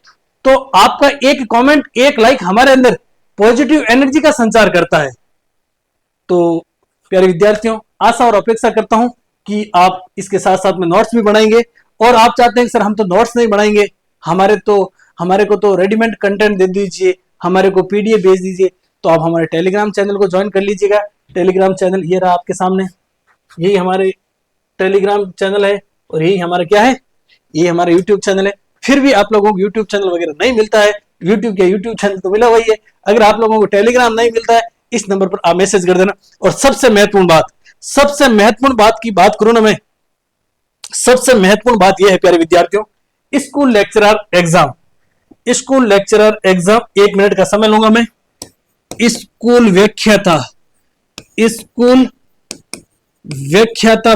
तो आपका एक कमेंट, एक लाइक हमारे अंदर पॉजिटिव एनर्जी का संचार करता है। तो प्यारे विद्यार्थियों, आशा और अपेक्षा करता हूं कि आप इसके साथ साथ में नोट्स भी बनाएंगे। और आप चाहते हैं कि सर हम तो नोट्स नहीं बनाएंगे, हमारे को तो रेडीमेड कंटेंट दे दीजिए, हमारे को पीडीएफ भेज दीजिए, तो आप हमारे टेलीग्राम चैनल को ज्वाइन कर लीजिएगा। टेलीग्राम चैनल ये रहा आपके सामने, यही हमारे टेलीग्राम चैनल है और यही हमारा क्या है, ये हमारा यूट्यूब चैनल है। फिर भी आप लोगों को यूट्यूब चैनल वगैरह नहीं मिलता है, यूट्यूब चैनल तो मिला वही है, अगर आप लोगों को टेलीग्राम नहीं मिलता है, इस नंबर पर आप मैसेज कर देना। और सबसे महत्वपूर्ण बात की बात करूं ना मैं, सबसे महत्वपूर्ण बात यह है प्यारे विद्यार्थियों, स्कूल लेक्चरर एग्जाम 1 मिनट का समय लूंगा मैं। स्कूल व्याख्याता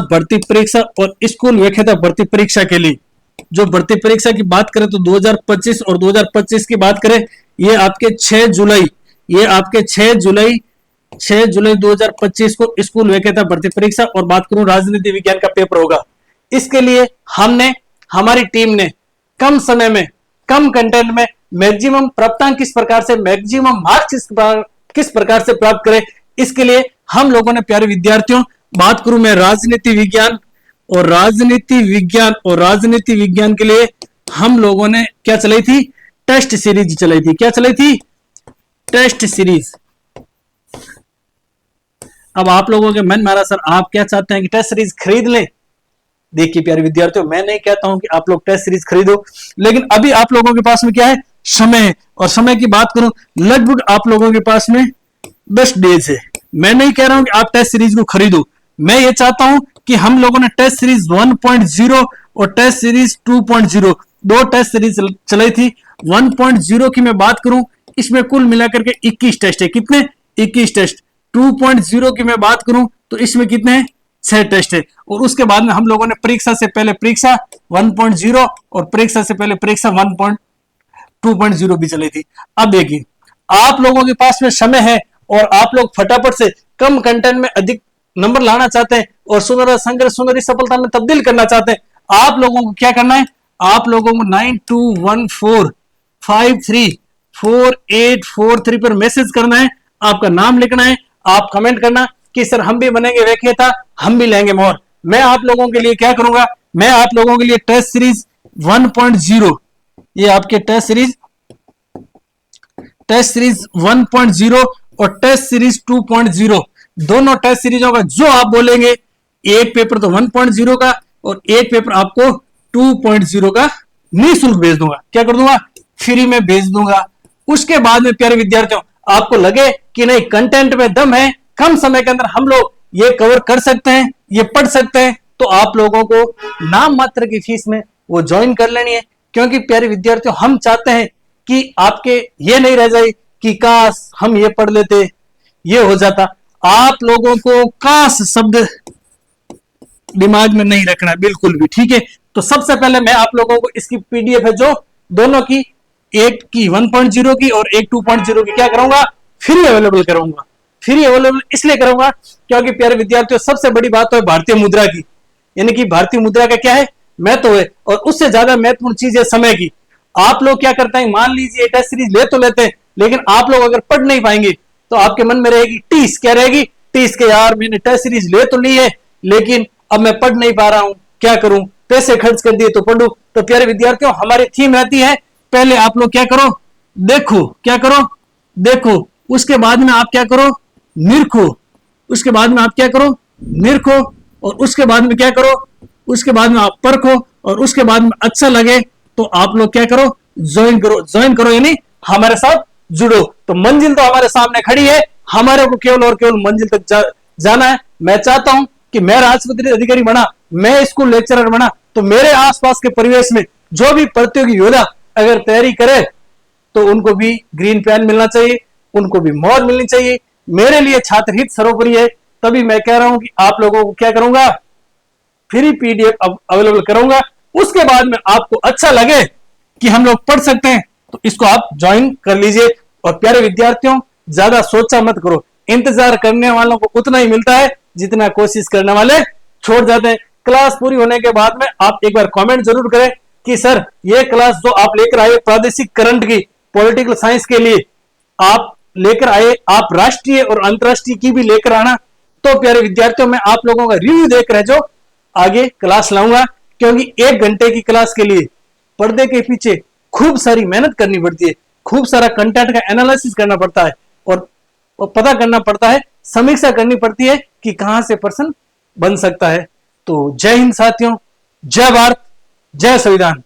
भर्ती परीक्षा और स्कूल व्याख्याता भर्ती परीक्षा के लिए जो भर्ती परीक्षा की बात करें तो 2025 और 2025 की बात करें, ये आपके 6 जुलाई 2025 को स्कूल व्याख्याता भर्ती परीक्षा और बात करूं राजनीति विज्ञान का पेपर होगा। इसके लिए हमारी टीम ने कम समय में कम कंटेंट में मैक्सिमम प्राप्तांक किस प्रकार से, मैक्सिमम मार्क्स किस प्रकार से प्राप्त करें, इसके लिए हम लोगों ने प्यारे विद्यार्थियों बात करूं मैं राजनीति विज्ञान के लिए हम लोगों ने क्या चलाई थी, टेस्ट सीरीज चलाई थी। क्या चलाई थी? Test series. अब आप लोगों के मन मारा सर आप क्या चाहते हैं कि टेस्ट सीरीज खरीद लें। देखिए प्यारे विद्यार्थियों, मैं नहीं कहता हूं कि आप लोग टेस्ट सीरीज खरीदो, लेकिन अभी आप लोगों के पास में क्या है, समय, और समय की बात करूं लगभग आप लोगों के पास में 10 डेज है। मैं नहीं कह रहा हूं कि आप टेस्ट सीरीज को खरीदो, मैं ये चाहता हूं कि हम लोगों ने टेस्ट सीरीज 1.0 और टेस्ट सीरीज 2.0 दो टेस्ट सीरीज चलाई थी। 1.0 की मैं बात करूं, इसमें कुल मिलाकर के 21 टेस्ट है। कितने? 21 टेस्ट। 2.0 की मैं बात करूं तो इसमें कितने हैं? 6 टेस्ट है। और उसके बाद में हम लोगों ने परीक्षा से पहले परीक्षा 1.0 और परीक्षा से पहले परीक्षा 2.0 भी चली थी। अब देखिए, आप लोगों के पास में समय है और आप लोग फटाफट से कम कंटेंट में अधिक नंबर लाना चाहते हैं और सुनहरा संघर्ष सुनहरी सफलता में तब्दील करना चाहते हैं। आप लोगों को क्या करना है? आप लोगों को 9214534843 पर मैसेज करना है, आपका नाम लिखना है, आप कमेंट करना कि सर हम भी बनेंगे विक्रेता, हम भी लेंगे मोहर। मैं आप लोगों के लिए क्या करूंगा? मैं आप लोगों के लिए टेस्ट सीरीज 1.0, ये आपके टेस्ट सीरीज 1.0 और टेस्ट सीरीज 2.0 दोनों टेस्ट सीरीजों का जो आप बोलेंगे, एक पेपर तो 1.0 का और एक पेपर आपको 2.0 का निःशुल्क भेज दूंगा। क्या कर दूंगा? फ्री में भेज दूंगा। उसके बाद में प्यारे विद्यार्थियों, आपको लगे कि नहीं कंटेंट में दम है, कम समय के अंदर हम लोग ये कवर कर सकते हैं, ये पढ़ सकते हैं, तो आप लोगों को नाम मात्र की फीस में वो ज्वाइन कर लेनी है। क्योंकि प्यारे विद्यार्थियों, हम चाहते हैं कि आपके ये नहीं रह जाए कि काश हम ये पढ़ लेते, ये हो जाता। आप लोगों को काश शब्द दिमाग में नहीं रखना बिल्कुल भी, ठीक है। तो सबसे पहले मैं आप लोगों को इसकी पीडीएफ है जो दोनों की, एक की 1.0 की और एक 2.0 की क्या करूंगा? फ्री अवेलेबल करूंगा। फ्री अवेलेबल इसलिए करूंगा क्योंकि प्यारे विद्यार्थियों, सबसे बड़ी बात तो है भारतीय मुद्रा की, यानी कि भारतीय मुद्रा का क्या है? महत्व है। और उससे ज्यादा महत्वपूर्ण चीज है समय की। आप लोग क्या करते हैं, मान लीजिए टेस्ट सीरीज ले तो लेते हैं, लेकिन आप लोग अगर पढ़ नहीं पाएंगे तो आपके मन में रहेगी टीस। क्या रहेगी? टीस के यार मैंने टेस्ट सीरीज ले तो ली है, लेकिन अब मैं पढ़ नहीं पा रहा हूं, क्या करूं? पैसे खर्च कर दिए तो पढ़ूं। तो प्यारे विद्यार्थियों, हमारी थीम रहती है पहले आप लोग क्या करो? देखो। क्या करो? देखो। उसके बाद में आप क्या करो? निरखो। उसके बाद में आप क्या करो? निरखो। और उसके बाद में क्या करो? उसके बाद में आप परखो। और उसके बाद में अच्छा लगे तो आप लोग क्या करो? ज्वाइन करो। ज्वाइन करो यानी हमारे साथ जुड़ो। तो मंजिल तो हमारे सामने खड़ी है, हमारे को केवल और केवल मंजिल तक जाना है। मैं चाहता हूं कि मैं राजपत्रित अधिकारी बना, मैं स्कूल लेक्चरर बना, तो मेरे आसपास के परिवेश में जो भी प्रतियोगी योद्धा अगर तैयारी करे तो उनको भी ग्रीन पेन मिलना चाहिए, उनको भी मोहर मिलनी चाहिए। मेरे लिए छात्र हित सर्वोपरि है, तभी मैं कह रहा हूं कि आप लोगों को क्या करूंगा? फ्री पीडीएफ अवेलेबल करूंगा। उसके बाद में आपको अच्छा लगे कि हम लोग पढ़ सकते हैं तो इसको आप ज्वाइन कर लीजिए। और प्यारे विद्यार्थियों, ज्यादा सोचा मत करो, इंतजार करने वालों को उतना ही मिलता है जितना कोशिश करने वाले छोड़ जाते हैं। क्लास पूरी होने के बाद में आप एक बार कमेंट जरूर करें कि सर ये क्लास जो आप लेकर आए प्रादेशिक करंट की, पॉलिटिकल साइंस के लिए आप लेकर आए, आप राष्ट्रीय और अंतरराष्ट्रीय की भी लेकर आना। तो प्यारे विद्यार्थियों, मैं आप लोगों का रिव्यू देख रहे जो आगे क्लास लाऊंगा, क्योंकि 1 घंटे की क्लास के लिए पर्दे के पीछे खूब सारी मेहनत करनी पड़ती है, खूब सारा कंटेंट का एनालिसिस करना पड़ता है और पता करना पड़ता है, समीक्षा करनी पड़ती है कि कहां से पर्सन बन सकता है। तो जय हिंद साथियों, जय भारत, जय संविधान।